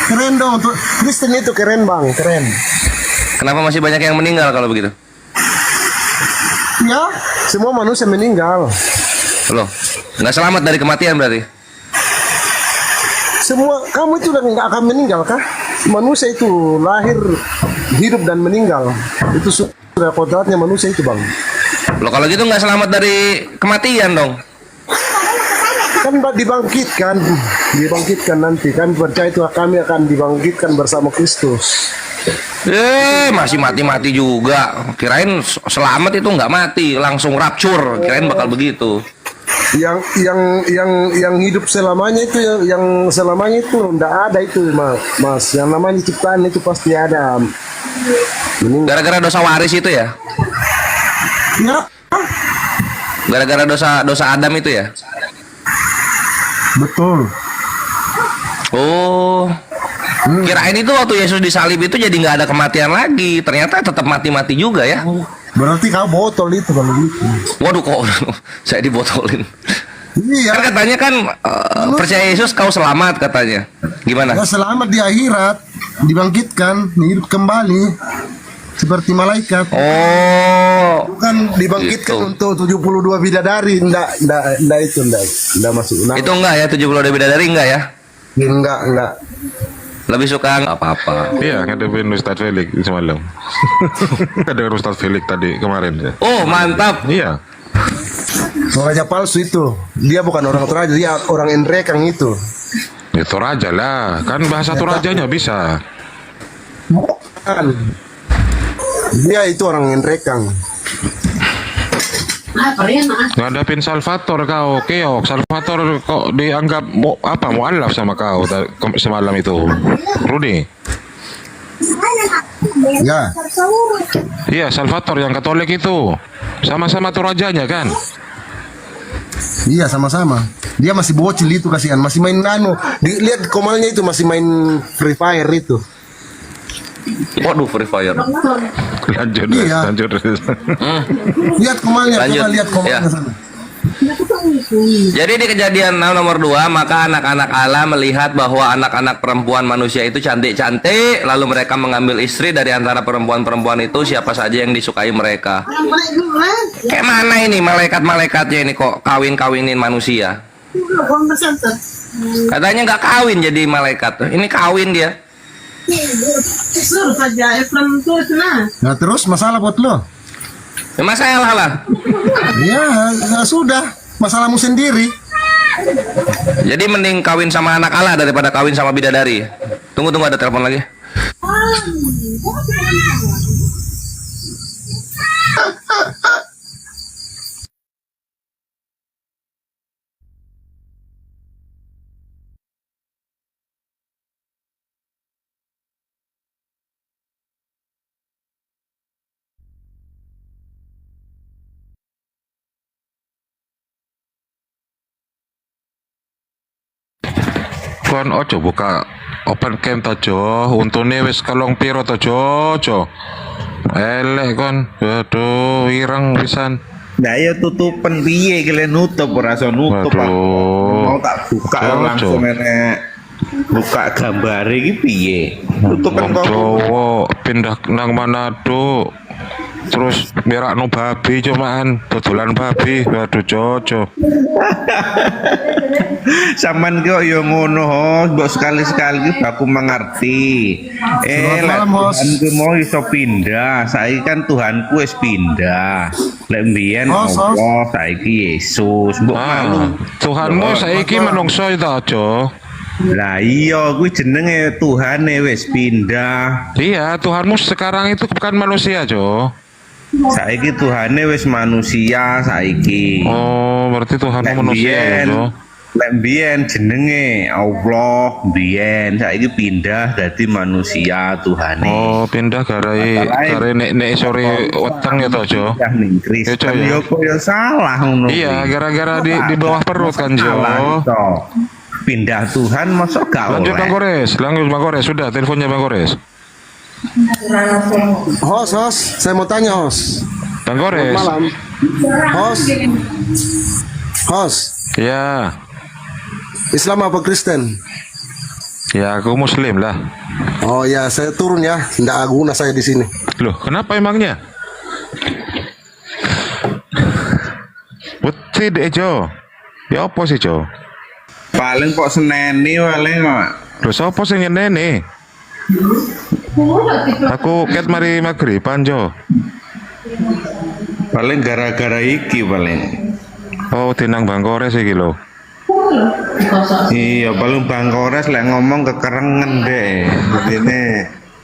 Keren dong, untuk Kristen itu keren, Bang, keren. Kenapa masih banyak yang meninggal kalau begitu? Ya, semua manusia meninggal. Loh, nggak selamat dari kematian berarti? Semua, kamu itu udah nggak akan meninggal kah? Manusia itu lahir, hidup dan meninggal. Itu sudah kodratnya manusia itu, Bang. Loh, kalau gitu nggak selamat dari kematian dong? Kan dibangkitkan nanti, kan percaya itu kami akan dibangkitkan bersama Kristus. Masih mati-mati juga. Kirain selamat itu nggak mati, langsung rapture. Kirain bakal begitu. Yang hidup selamanya itu, yang selamanya itu enggak ada itu, Mas. Yang namanya ciptaan itu pasti ada. Gara-gara dosa waris itu ya? Ya, Gara-gara dosa Adam itu ya? betul. Oh, kirain itu waktu Yesus disalib itu jadi nggak ada kematian lagi. Ternyata tetap mati-mati juga ya. Berarti kau botol itu kalau gitu. Waduh, kok saya dibotolin. Iya. Kan katanya kan percaya Yesus kau selamat katanya. Gimana? Ya, selamat di akhirat, dibangkitkan, hidup kembali seperti malaikat. Oh, Bukan dibangkitkan gitu. untuk 72 bidadari, enggak masuk. Nah, itu enggak ya, 70 bidadari enggak ya? enggak. Lebih suka apa-apa. Iya, ngadepin Ustadz Felix semalam. Dengan Ustadz Felix tadi kemarin ya. Oh, mantap. Iya. Toraja palsu itu. Dia bukan orang Toraja, dia orang Endrekang itu. Ya Toraja lah, kan bahasa Torajanya bisa. Bukan. Dia itu orang Endrekang. Ngadapin Salvator kau, keok. Salvator kok dianggap mualaf sama kau semalam itu, Rudi. Ya. Iya, Salvator yang Katolik itu. Sama-sama Torajanya kan? Iya, sama-sama. Dia masih bocil itu, kasihan, masih main lihat komalnya itu masih main Free Fire itu. Waduh, Free Fire. Lanjut. Iya. Lihat komalnya, Lanjut. coba lihat komalnya Ya. sana. Jadi di kejadian nomor 2, maka anak-anak Allah melihat bahwa anak-anak perempuan manusia itu cantik-cantik, lalu mereka mengambil istri dari antara perempuan-perempuan itu siapa saja yang disukai mereka. Kayak mana ini malaikat-malaikatnya ini kok kawin-kawinin manusia? Katanya nggak kawin jadi malaikat. Ini kawin dia. Nah terus masalah buat lo? Ya, masalah lah. Ya, ya sudah, masalahmu sendiri. Jadi mending kawin sama anak Allah daripada kawin sama bidadari. Tunggu ada telepon lagi. Kon ojo buka open cam to Jo, untune wis kalong piro to Jo. Elek kon. Aduh, ireng pisan. Nah ya tutupan piye kalian nutup ora iso nutup. Waduh. Mau tak buka Cocok. langsung enek buka gambar iki piye. Tutupan Wong kok. Jawa pindah nang Manado. Terus mirakno babi cuman dodolan babi. Waduh Jojo. Saman kok yo ngono hos, mbok sekali-sekali aku mengerti. Selamat Lek malam, Hos. Tuhanku mau iso pindah, saiki kan Tuhanku wis pindah. Lek mbiyen Hos, Hos. Allah, saiki Yesus. Mbok malu. Tuhanmu saiki menungso itu aja. Lah iya kuwi jenenge Tuhane wis pindah. Iya, Tuhanmu sekarang itu bukan manusia, Jo. Saiki Tuhane wis manusia saiki. Oh, berarti Tuhanmu Lek manusia ya, mbiyen- Jo. Lek mbiyen jenenge Allah, mbiyen saiki pindah dadi manusia Tuhane. Oh, pindah garai nek sore weteng ya toh, Jo. Ya ning Kristen Ya, Jo, ya. yo kok ya salah ngono. Iya, kuwi. gara-gara di bawah perut kan, Jo. Salah, to. Pindah Tuhan masuk gak Lanjut Bang oleh. Gores, sudah teleponnya Bang Gores. Hos, saya mau tanya Hos. Bang Gores. Malam. Hos, Ya, Islam apa Kristen? ya aku Muslim lah. Oh ya, saya turun ya. Tidak guna saya di sini. Loh, kenapa emangnya? Beti deh, Jo. Ya apa sih, Jo? Paling kok seneni paling kok. Loh, sapa sing nyeneni? Aku ket mari maghriban, Jo. Paling gara-gara iki paling. Oh, tinang Bang Gores iki lho. Iya, paling Bang Kores lek ngomong kekerengen deh. Ini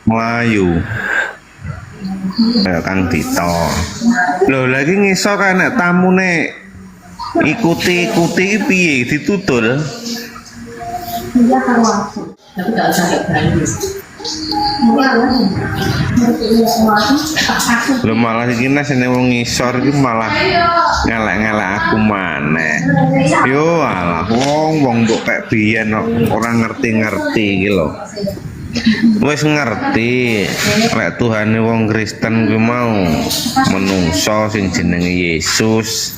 Melayu. Kang Dito. Loh, lagi ngisor kan nek tamune ikuti piye ditutul. Lho malah iki nek sene wong ngisor iki malah ngelek-ngelek aku maneh. Yo alah wong mbok kayak biyen kok ora ngerti-ngerti iki lho. Wis ngerti lek Tuhane wong Kristen kuwi mau menungso sing jenenge Yesus,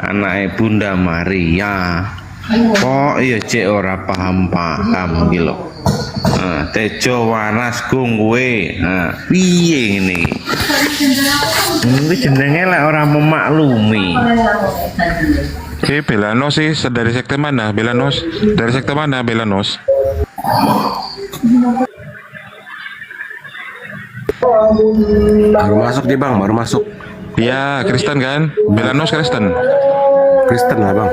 anake Bunda Maria. Kok ya cek ora paham-paham iki lho. Tejo waras gung kowe. Piye ngene iki? Ini jenenge lek ora memaklumi. Oke, Belanos sih dari sekte mana? Belanos dari sekte mana? Belanos. Baru masuk nih bang, baru masuk. Iya, Kristen kan? Belanos Kristen. Kristen lah bang,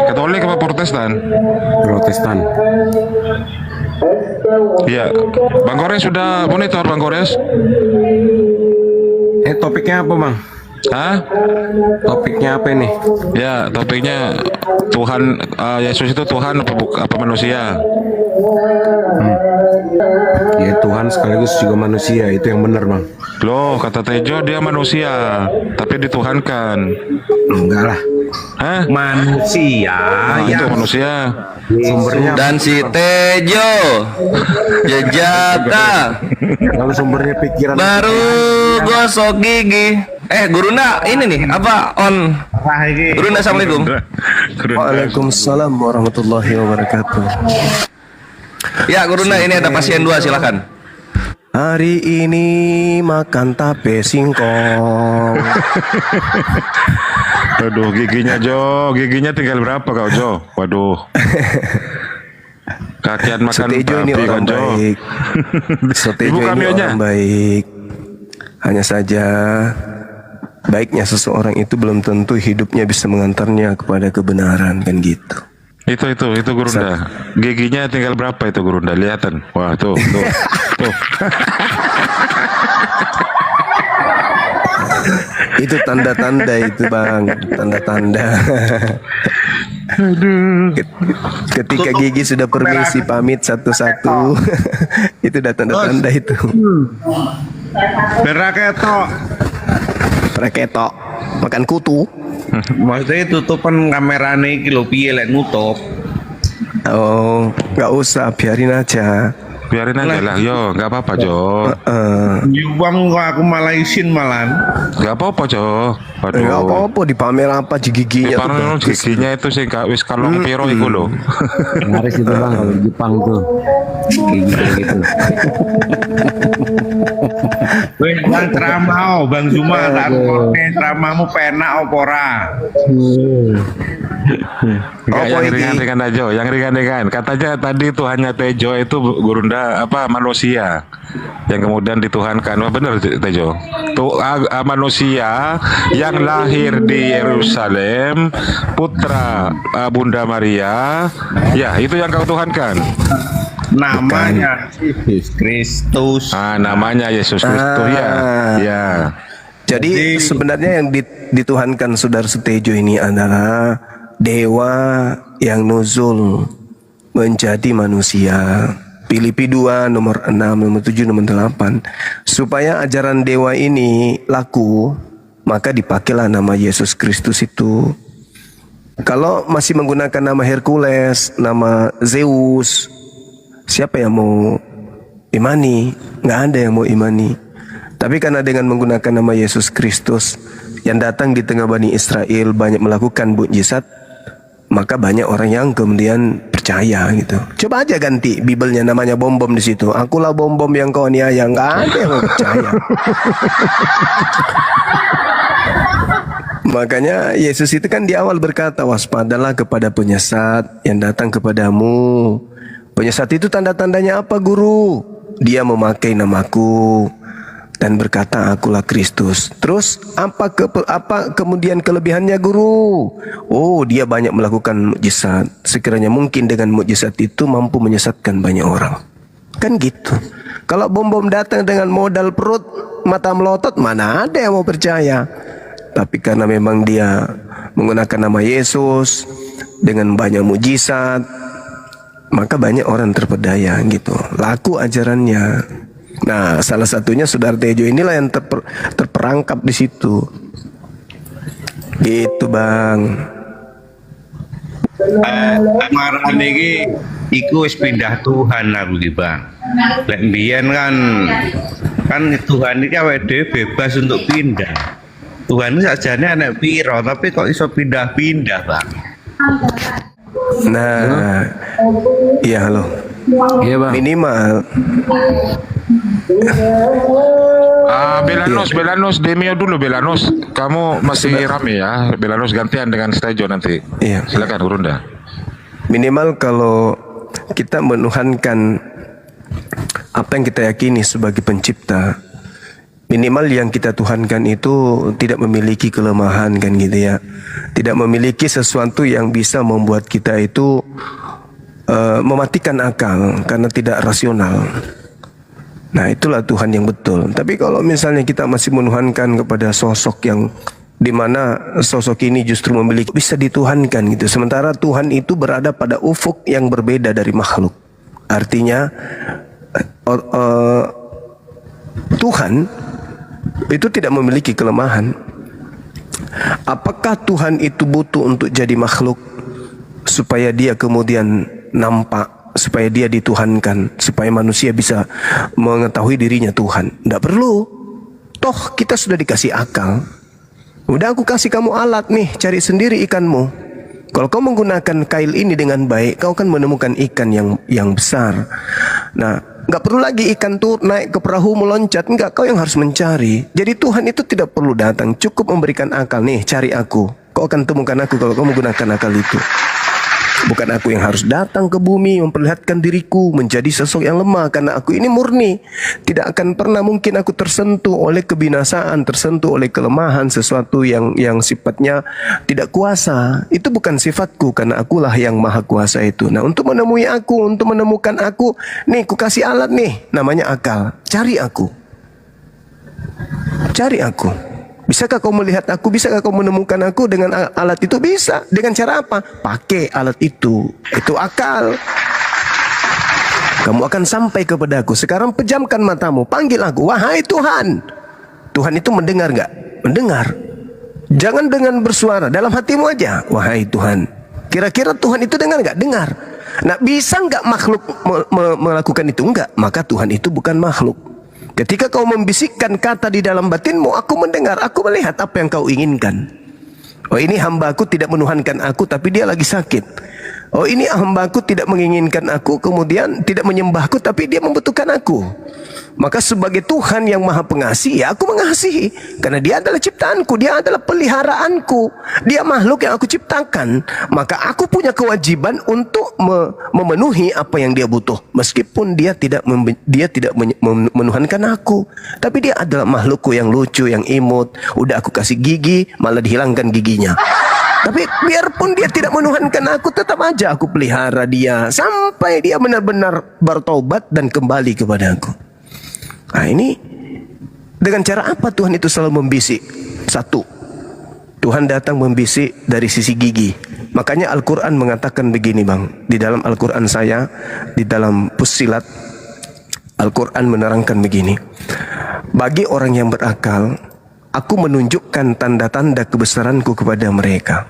Katolik apa Protestan? Protestan. Iya. Bang Gores sudah monitor Bang Gores? Topiknya apa bang? Hah? Topiknya apa nih? Ya, topiknya Tuhan, Yesus itu Tuhan apa manusia? Ya Tuhan sekaligus juga manusia, itu yang benar bang. Loh, kata Tejo dia manusia, tapi dituhankan. Enggak lah. Hah? Manusia Itu yang manusia. Sumbernya Dan si Tejo Jejaka kalau sumbernya pikiran baru gosok gigi Gurunda ini nih apa on? Gurunda, assalamualaikum. Waalaikumsalam warahmatullahi wabarakatuh. Ya Gurunda, ini ada pasien 2, silakan. Hari ini makan tape singkong. Aduh, giginya tinggal berapa kau Jo? Waduh. Kakian makan Setejo ini babi, orang kan, Jo. baik. Setejo Ibu ini kamionya. orang baik. Hanya saja baiknya seseorang itu belum tentu hidupnya bisa mengantarnya kepada kebenaran, kan gitu. Itu Gurunda. Giginya tinggal berapa itu Gurunda? Lihatan. Wah, tuh. Itu tanda-tanda itu Bang, tanda-tanda. Ketika gigi sudah permisi pamit satu-satu, itu udah tanda-tanda itu. Beraketok. Reketok, makan kutu. Maksudnya tutupan kamerane iki lho piye lek nutup. Oh, nggak usah, biarin aja. Biarin aja lah, yo, nggak apa-apa Jo. Nyumbang kok aku malah isin malan. Nggak apa-apa Jo. Waduh. Nggak apa-apa dipamer apa giginya tuh Parang bagus. giginya itu sih gak wis kalong piro iku lho. Laris itu bang kalau di Jepang tuh. Gigi gitu. Weh, Bang ceramah, Bang Zuma, tak korne ceramahmu penak apa ora? Enggak, Apa yang ini? ringan-ringan aja, yang ringan-ringan. Katanya tadi Tuhannya Tejo itu Gurunda apa manusia yang kemudian dituhankan. Wah benar Tejo. Manusia yang lahir di Yerusalem, putra Bunda Maria. Ya, itu yang kau tuhankan. Namanya Yesus Kristus. Namanya Yesus Kristus ya. Ya. Jadi sebenarnya yang dituhankan Saudara Setejo ini adalah dewa yang nuzul menjadi manusia. Filipi 2 nomor 6, nomor 7, nomor 8. Supaya ajaran dewa ini laku, maka dipakailah nama Yesus Kristus itu. Kalau masih menggunakan nama Hercules, nama Zeus, siapa yang mau imani? Nggak ada yang mau imani. Tapi karena dengan menggunakan nama Yesus Kristus yang datang di tengah Bani Israel banyak melakukan mukjizat, maka banyak orang yang kemudian percaya gitu. Coba aja ganti Bibelnya namanya bom-bom di situ. Akulah bom-bom yang kau niaya. Nggak ada yang mau percaya. Makanya Yesus itu kan di awal berkata, waspadalah kepada penyesat yang datang kepadamu. Penyesat itu tanda-tandanya apa guru? Dia memakai namaku dan berkata akulah Kristus. Terus apa kemudian kelebihannya guru? Oh, dia banyak melakukan mukjizat. Sekiranya mungkin dengan mukjizat itu mampu menyesatkan banyak orang. Kan gitu. Kalau bom-bom datang dengan modal perut mata melotot, mana ada yang mau percaya? Tapi karena memang dia menggunakan nama Yesus dengan banyak mukjizat, maka banyak orang terpedaya gitu. Laku ajarannya. Nah, salah satunya Saudara Tejo inilah yang terperangkap di situ. Gitu, Bang. Marane iki iku wis pindah Tuhan aku iki, Bang. Lek mbiyen kan Tuhan iki awake dhewe bebas untuk pindah. Tuhan itu sajane anak piro, tapi kok iso pindah-pindah, Bang. Nah, iya halo. Iya bang. Minimal. Belanos, Demio dulu Belanos. Kamu masih rame ya. Belanos gantian dengan Stejo nanti. Iya. Silakan Gurunda. Minimal kalau kita menuhankan apa yang kita yakini sebagai pencipta, minimal yang kita tuhankan itu tidak memiliki kelemahan kan gitu ya. Tidak memiliki sesuatu yang bisa membuat kita itu mematikan akal karena tidak rasional. Nah, itulah Tuhan yang betul. Tapi kalau misalnya kita masih menuhankan kepada sosok yang di mana sosok ini justru memiliki bisa dituhankan gitu. Sementara Tuhan itu berada pada ufuk yang berbeda dari makhluk. Artinya Tuhan itu tidak memiliki kelemahan. Apakah Tuhan itu butuh untuk jadi makhluk supaya dia kemudian nampak, supaya dia dituhankan, supaya manusia bisa mengetahui dirinya Tuhan? Tidak perlu. Toh kita sudah dikasih akal. Udah aku kasih kamu alat nih, cari sendiri ikanmu. Kalau kau menggunakan kail ini dengan baik, kau akan menemukan ikan yang besar. Nah, nggak perlu lagi ikan tuh naik ke perahu meloncat, enggak, kau yang harus mencari. Jadi Tuhan itu tidak perlu datang, cukup memberikan akal. Nih, cari aku. Kau akan temukan aku kalau kau menggunakan akal itu. Bukan aku yang harus datang ke bumi memperlihatkan diriku menjadi sosok yang lemah, karena aku ini murni. Tidak akan pernah mungkin aku tersentuh oleh kebinasaan, tersentuh oleh kelemahan, sesuatu yang sifatnya tidak kuasa. Itu bukan sifatku, karena akulah yang maha kuasa itu. Nah, untuk menemui aku, untuk menemukan aku, nih ku kasih alat nih, namanya akal. Cari aku. Cari aku. Bisakah kau melihat aku? Bisakah kau menemukan aku dengan alat itu? Bisa. Dengan cara apa? Pakai alat itu. Itu akal. Kamu akan sampai kepadaku. Sekarang pejamkan matamu. Panggil aku. Wahai Tuhan. Tuhan itu mendengar nggak? Mendengar. Jangan dengan bersuara. Dalam hatimu aja. Wahai Tuhan. Kira-kira Tuhan itu dengar nggak? Dengar. Nah, bisa nggak makhluk melakukan itu? Enggak. Maka Tuhan itu bukan makhluk. Ketika kau membisikkan kata di dalam batinmu, aku mendengar, aku melihat apa yang kau inginkan. Oh, ini hambaku tidak menuhankan aku, tapi dia lagi sakit. Oh, ini hambaku tidak menginginkan aku, kemudian tidak menyembahku, tapi dia membutuhkan aku. Maka sebagai Tuhan yang maha pengasih, ya aku mengasihi. Karena dia adalah ciptaanku, dia adalah peliharaanku. Dia makhluk yang aku ciptakan. Maka aku punya kewajiban untuk memenuhi apa yang dia butuh. Meskipun dia tidak menuhankan aku. Tapi dia adalah makhlukku yang lucu, yang imut. Udah aku kasih gigi, malah dihilangkan giginya. Tapi biarpun dia tidak menuhankan aku, tetap aja aku pelihara dia. Sampai dia benar-benar bertobat dan kembali kepada aku. Nah, ini dengan cara apa Tuhan itu selalu membisik? Satu, Tuhan datang membisik dari sisi gigi. Makanya Al-Quran mengatakan begini, Bang. Di dalam Al-Quran saya, di dalam Fussilat, Al-Quran menerangkan begini. Bagi orang yang berakal, aku menunjukkan tanda-tanda kebesaranku kepada mereka.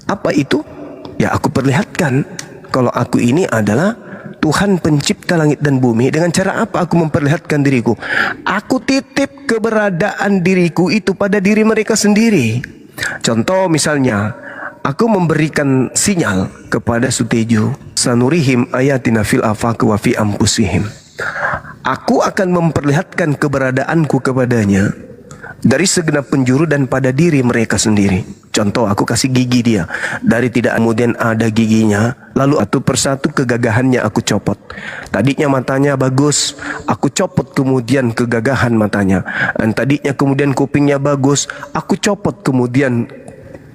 Apa itu? Ya, aku perlihatkan kalau aku ini adalah Tuhan pencipta langit dan bumi. Dengan cara apa aku memperlihatkan diriku? Aku titip keberadaan diriku itu pada diri mereka sendiri. Contoh misalnya, aku memberikan sinyal kepada Sutejo, sanurihim ayatina fil afaq wa fi anfusihim. Aku akan memperlihatkan keberadaanku kepadanya dari segenap penjuru dan pada diri mereka sendiri. Contoh, aku kasih gigi dia, dari tidak kemudian ada giginya, lalu satu persatu kegagahannya aku copot. Tadinya matanya bagus, aku copot kemudian kegagahan matanya. Dan tadinya kemudian kupingnya bagus, aku copot kemudian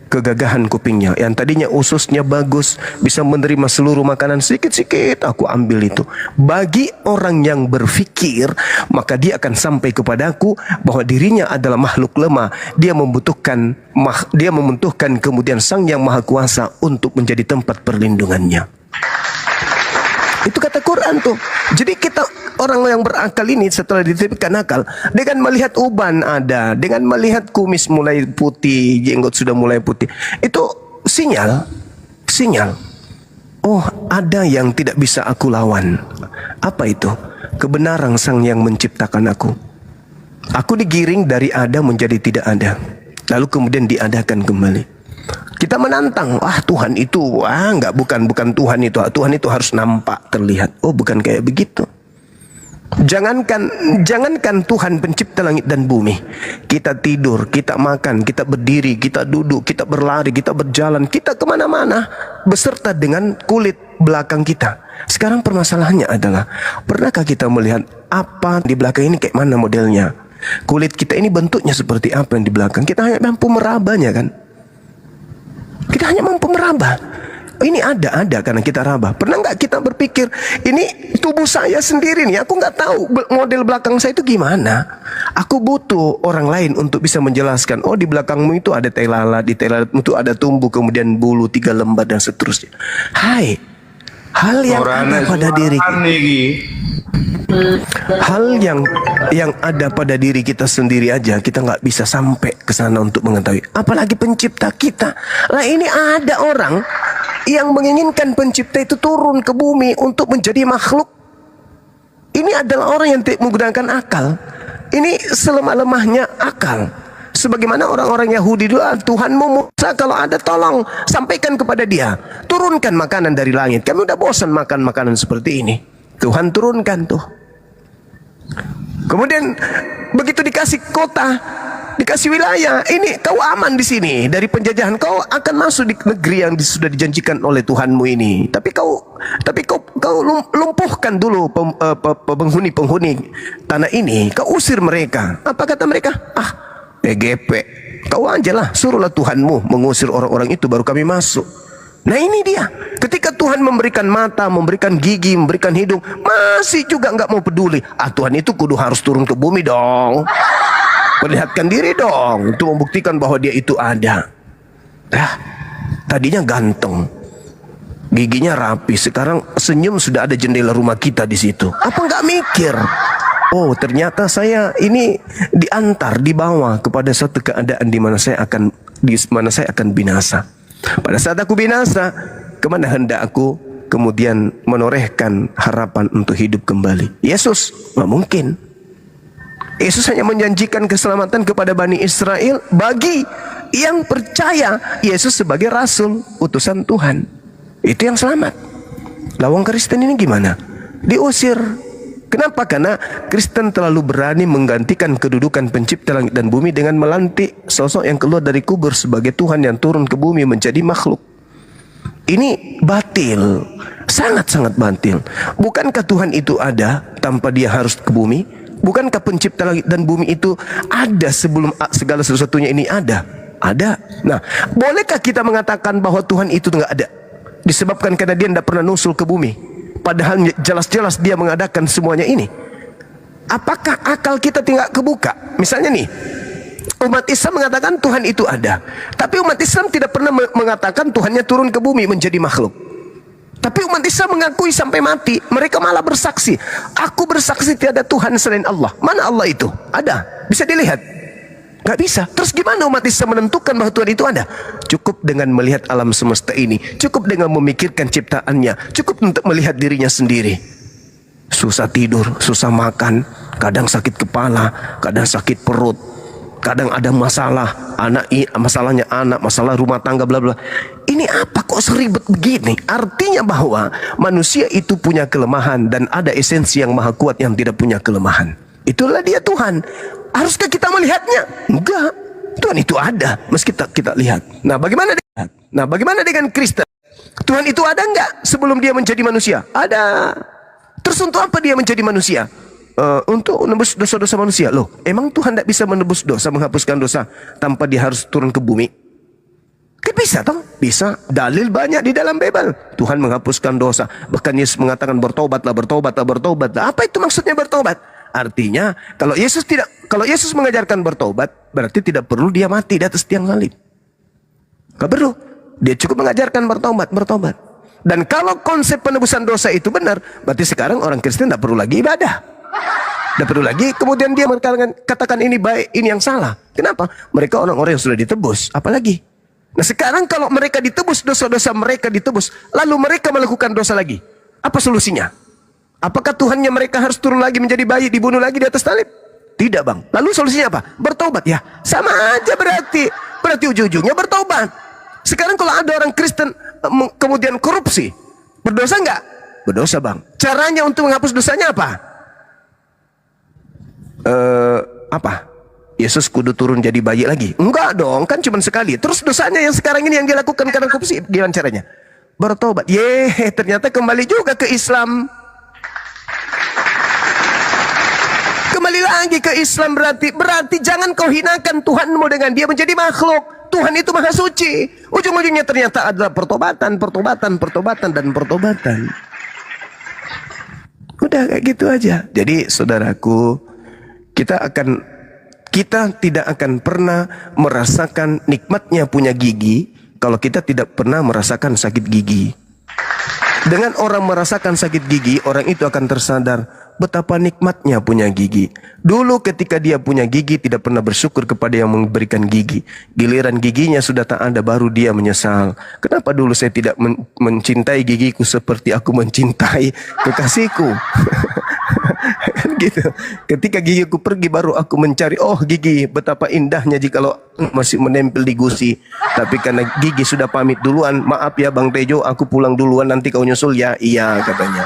kegagahan kupingnya. Yang tadinya ususnya bagus, bisa menerima seluruh makanan sedikit-sedikit, aku ambil itu. Bagi orang yang berfikir, maka dia akan sampai kepadaku bahwa dirinya adalah makhluk lemah. Dia membutuhkan kemudian Sang Yang Maha Kuasa untuk menjadi tempat perlindungannya. Itu kata Quran tuh. Jadi kita orang yang berakal ini setelah dititipkan akal, dengan melihat uban ada, dengan melihat kumis mulai putih, jenggot sudah mulai putih, itu sinyal. Oh, ada yang tidak bisa aku lawan. Apa itu? Kebenaran Sang Yang menciptakan aku. Aku digiring dari ada menjadi tidak ada, lalu kemudian diadakan kembali. Kita menantang, Tuhan itu, bukan Tuhan itu. Tuhan itu harus nampak, terlihat. Oh, bukan kayak begitu. Jangankan Tuhan pencipta langit dan bumi. Kita tidur, kita makan, kita berdiri, kita duduk, kita berlari, kita berjalan, kita kemana-mana beserta dengan kulit belakang kita. Sekarang permasalahannya adalah, pernahkah kita melihat apa di belakang ini kayak mana modelnya? Kulit kita ini bentuknya seperti apa yang di belakang? Kita hanya mampu merabanya, kan? Kita hanya mampu meraba. Ini ada karena kita raba. Pernah nggak kita berpikir, ini tubuh saya sendiri nih, aku nggak tahu model belakang saya itu gimana. Aku butuh orang lain untuk bisa menjelaskan. Oh, di belakangmu itu ada tai lalat, di tai lalat itu ada tumbuh, kemudian bulu 3 lembar dan seterusnya. Hai, hal yang ada pada diri kita. Hal yang ada pada diri kita sendiri aja kita nggak bisa sampai ke sana untuk mengetahui, apalagi pencipta kita. Lah, ini ada orang yang menginginkan pencipta itu turun ke bumi untuk menjadi makhluk. Ini adalah orang yang tidak menggunakan akal. Ini selemah-lemahnya akal. Sebagaimana orang-orang Yahudi dulu, Tuhanmu Musa kalau ada tolong sampaikan kepada dia, turunkan makanan dari langit. Kami udah bosan makan makanan seperti ini. Tuhan turunkan tuh. Kemudian begitu dikasih kota, dikasih wilayah, ini kau aman di sini dari penjajahan, kau akan masuk di negeri yang sudah dijanjikan oleh Tuhanmu ini. Tapi kau lumpuhkan dulu penghuni tanah ini, kau usir mereka. Apa kata mereka? PGP, kau aja lah, suruhlah Tuhanmu mengusir orang-orang itu baru kami masuk. Nah ini dia, ketika Tuhan memberikan mata, memberikan gigi, memberikan hidung, masih juga nggak mau peduli. Tuhan itu kudu harus turun ke bumi dong, perlihatkan diri dong, untuk membuktikan bahwa dia itu ada. Tadinya ganteng, giginya rapi, sekarang senyum sudah ada jendela rumah kita di situ. Apa nggak mikir? Oh ternyata saya ini dibawa kepada suatu keadaan di mana saya akan binasa. Pada saat aku binasa, kemana hendak aku kemudian menorehkan harapan untuk hidup kembali? Yesus, nggak mungkin. Yesus hanya menjanjikan keselamatan kepada Bani Israel bagi yang percaya Yesus sebagai Rasul, utusan Tuhan. Itu yang selamat. Lawang Kristen ini gimana? Diusir. Kenapa? Karena Kristen terlalu berani menggantikan kedudukan pencipta langit dan bumi dengan melantik sosok yang keluar dari kubur sebagai Tuhan yang turun ke bumi menjadi makhluk. Ini batil, sangat-sangat batil. Bukankah Tuhan itu ada tanpa dia harus ke bumi? Bukankah pencipta langit dan bumi itu ada sebelum segala sesuatunya ini ada? Ada. Nah, bolehkah kita mengatakan bahwa Tuhan itu nggak ada? Disebabkan karena dia tidak pernah nusul ke bumi. Padahal jelas-jelas dia mengadakan semuanya ini. Apakah akal kita tidak kebuka? Misalnya nih, umat Islam mengatakan Tuhan itu ada, tapi umat Islam tidak pernah mengatakan Tuhannya turun ke bumi menjadi makhluk. Tapi umat Islam mengakui sampai mati, mereka malah bersaksi, aku bersaksi tiada Tuhan selain Allah. Mana Allah itu? Ada, bisa dilihat? Gak bisa. Terus gimana umat Islam menentukan bahwa Tuhan itu ada? Cukup dengan melihat alam semesta ini, cukup dengan memikirkan ciptaannya, cukup untuk melihat dirinya sendiri. Susah tidur, susah makan, kadang sakit kepala, kadang sakit perut, kadang ada masalah, masalahnya anak, masalah rumah tangga, bla bla. Ini apa kok seribet begini? Artinya bahwa manusia itu punya kelemahan dan ada esensi yang maha kuat yang tidak punya kelemahan. Itulah dia Tuhan. Haruskah kita melihatnya? Enggak. Tuhan itu ada, meski kita lihat. Nah, bagaimana dengan Kristen? Tuhan itu ada enggak sebelum dia menjadi manusia? Ada. Terus untuk apa dia menjadi manusia? Untuk menebus dosa-dosa manusia. Loh, emang Tuhan tidak bisa menebus dosa, menghapuskan dosa tanpa dia harus turun ke bumi? Kan bisa toh? Bisa. Dalil banyak di dalam Bible. Tuhan menghapuskan dosa. Bahkan Yesus mengatakan bertobatlah. Apa itu maksudnya bertobat? Artinya kalau Yesus mengajarkan bertobat, berarti tidak perlu dia mati di atas tiang salib. Gak perlu. Dia cukup mengajarkan bertobat. Dan kalau konsep penebusan dosa itu benar, berarti sekarang orang Kristen tidak perlu lagi ibadah. Tidak perlu lagi kemudian dia katakan ini baik, ini yang salah. Kenapa? Mereka orang-orang yang sudah ditebus. Apalagi? Nah sekarang kalau mereka ditebus, dosa-dosa mereka ditebus, lalu mereka melakukan dosa lagi. Apa solusinya? Apakah Tuhannya mereka harus turun lagi menjadi bayi, dibunuh lagi di atas salib? Tidak bang. Lalu solusinya apa? Bertobat. Ya sama aja berarti. Berarti ujung-ujungnya bertobat. Sekarang kalau ada orang Kristen kemudian korupsi, berdosa enggak? Berdosa bang. Caranya untuk menghapus dosanya apa? Yesus kudu turun jadi bayi lagi? Enggak dong, kan cuma sekali. Terus dosanya yang sekarang ini yang dilakukan karena korupsi, gimana caranya? Bertobat. Ternyata kembali juga ke Islam. Kembali lagi ke Islam berarti jangan kau hinakan Tuhanmu dengan dia menjadi makhluk. Tuhan itu maha suci. Ujung-ujungnya ternyata adalah pertobatan. Udah kayak gitu aja. Jadi saudaraku, kita tidak akan pernah merasakan nikmatnya punya gigi kalau kita tidak pernah merasakan sakit gigi. Dengan orang merasakan sakit gigi, orang itu akan tersadar betapa nikmatnya punya gigi. Dulu ketika dia punya gigi, tidak pernah bersyukur kepada yang memberikan gigi. Giliran giginya sudah tak ada, baru dia menyesal. Kenapa dulu saya tidak mencintai gigiku seperti aku mencintai kekasihku? gitu. Ketika gigiku pergi baru aku mencari, oh gigi betapa indahnya jikalau masih menempel di gusi. Tapi karena gigi sudah pamit duluan, maaf ya Bang Tejo, aku pulang duluan, nanti kau nyusul ya. Iya katanya.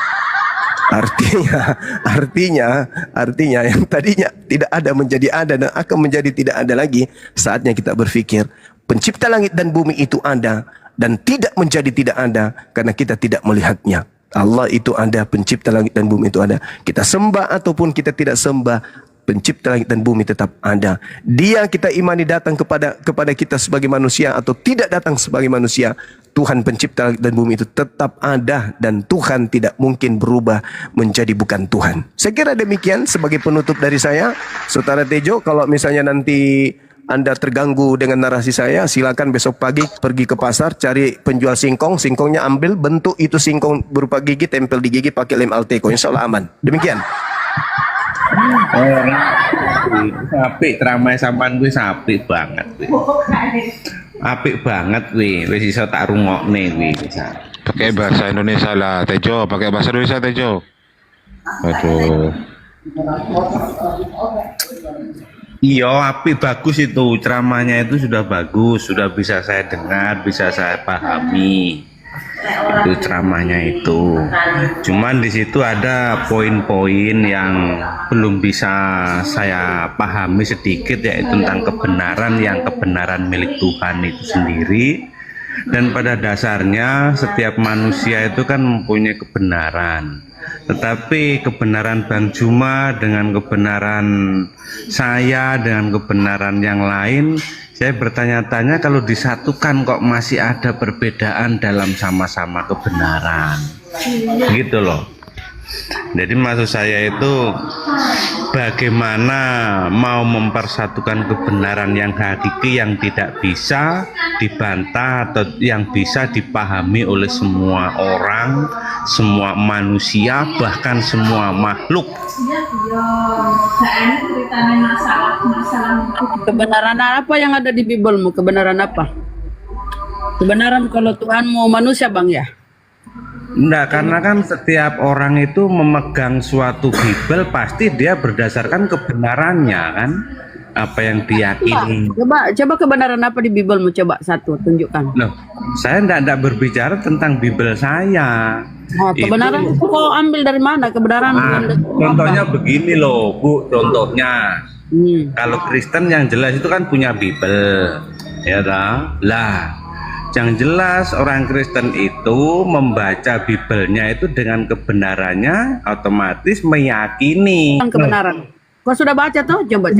Artinya yang tadinya tidak ada menjadi ada dan akan menjadi tidak ada lagi. Saatnya kita berpikir, pencipta langit dan bumi itu ada dan tidak menjadi tidak ada karena kita tidak melihatnya. Allah itu ada, pencipta langit dan bumi itu ada. Kita sembah ataupun kita tidak sembah, pencipta langit dan bumi tetap ada. Dia kita imani datang kepada kita sebagai manusia atau tidak datang sebagai manusia, Tuhan pencipta langit dan bumi itu tetap ada dan Tuhan tidak mungkin berubah menjadi bukan Tuhan. Saya kira demikian sebagai penutup dari saya. Saudara Tejo, kalau misalnya nanti Anda terganggu dengan narasi saya, silakan besok pagi pergi ke pasar, cari penjual singkong, singkongnya ambil, bentuk itu singkong berupa gigi, tempel di gigi pakai lem Alteco, insya Allah aman. Demikian. Apik ceramah sampean kuwi apik banget kuwi. Apik banget kuwi, wis iso tak rungokne kuwi. Pakai bahasa Indonesia lah, Tejo. Pakai bahasa Indonesia, Tejo. Aduh. Iya, apik bagus itu ceramahnya, itu sudah bagus, sudah bisa saya dengar, bisa saya pahami. Itu ceramahnya itu. Cuman di situ ada poin-poin yang belum bisa saya pahami sedikit, yaitu tentang kebenaran yang kebenaran milik Tuhan itu sendiri. Dan pada dasarnya setiap manusia itu kan mempunyai kebenaran. Tetapi kebenaran Bang Juma dengan kebenaran saya dengan kebenaran yang lain, saya bertanya-tanya kalau disatukan kok masih ada perbedaan dalam sama-sama kebenaran. Gitu loh. Jadi maksud saya itu bagaimana mau mempersatukan kebenaran yang hakiki yang tidak bisa dibantah atau yang bisa dipahami oleh semua orang, semua manusia, bahkan semua makhluk. Kebenaran apa yang ada di Bibelmu? Kebenaran apa? Kebenaran kalau Tuhan mau manusia, Bang, ya? Enggak, karena kan setiap orang itu memegang suatu Bible pasti dia berdasarkan kebenarannya kan, apa yang diyakini. Coba kebenaran apa di Bibelmu, coba satu tunjukkan. Loh, saya enggak berbicara tentang Bible saya. Nah, kebenaran itu kau ambil dari mana? Kebenaran contohnya begini loh, Bu, contohnya. Kalau Kristen yang jelas itu kan punya Bible, ya kan? Lah, yang jelas orang Kristen itu membaca Bibelnya itu dengan kebenarannya otomatis meyakini kebenaran. Kau sudah baca tuh? Coba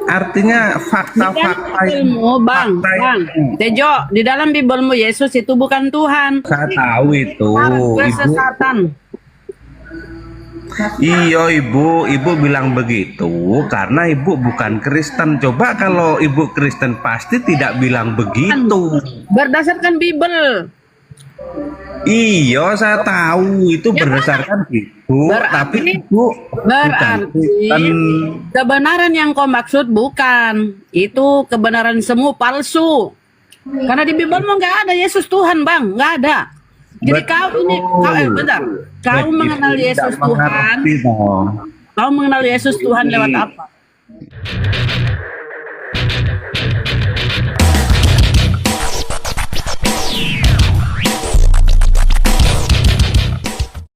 artinya fakta-fakta ilmu, Bang. Tejo, di dalam Bibelmu Yesus itu bukan Tuhan. Saya tahu itu. Kesesatan. Iya ibu bilang begitu karena ibu bukan Kristen. Coba kalau ibu Kristen pasti tidak bilang begitu. Berdasarkan Bibel. Iya saya tahu itu berdasarkan ibu. Tapi ibu berarti kebenaran yang kau maksud bukan itu, kebenaran semu palsu. Karena di Bibel mau nggak ada Yesus Tuhan, Bang, nggak ada. Jadi kau mengenal Yesus Tuhan. Kau mengenal Yesus Tuhan lewat apa?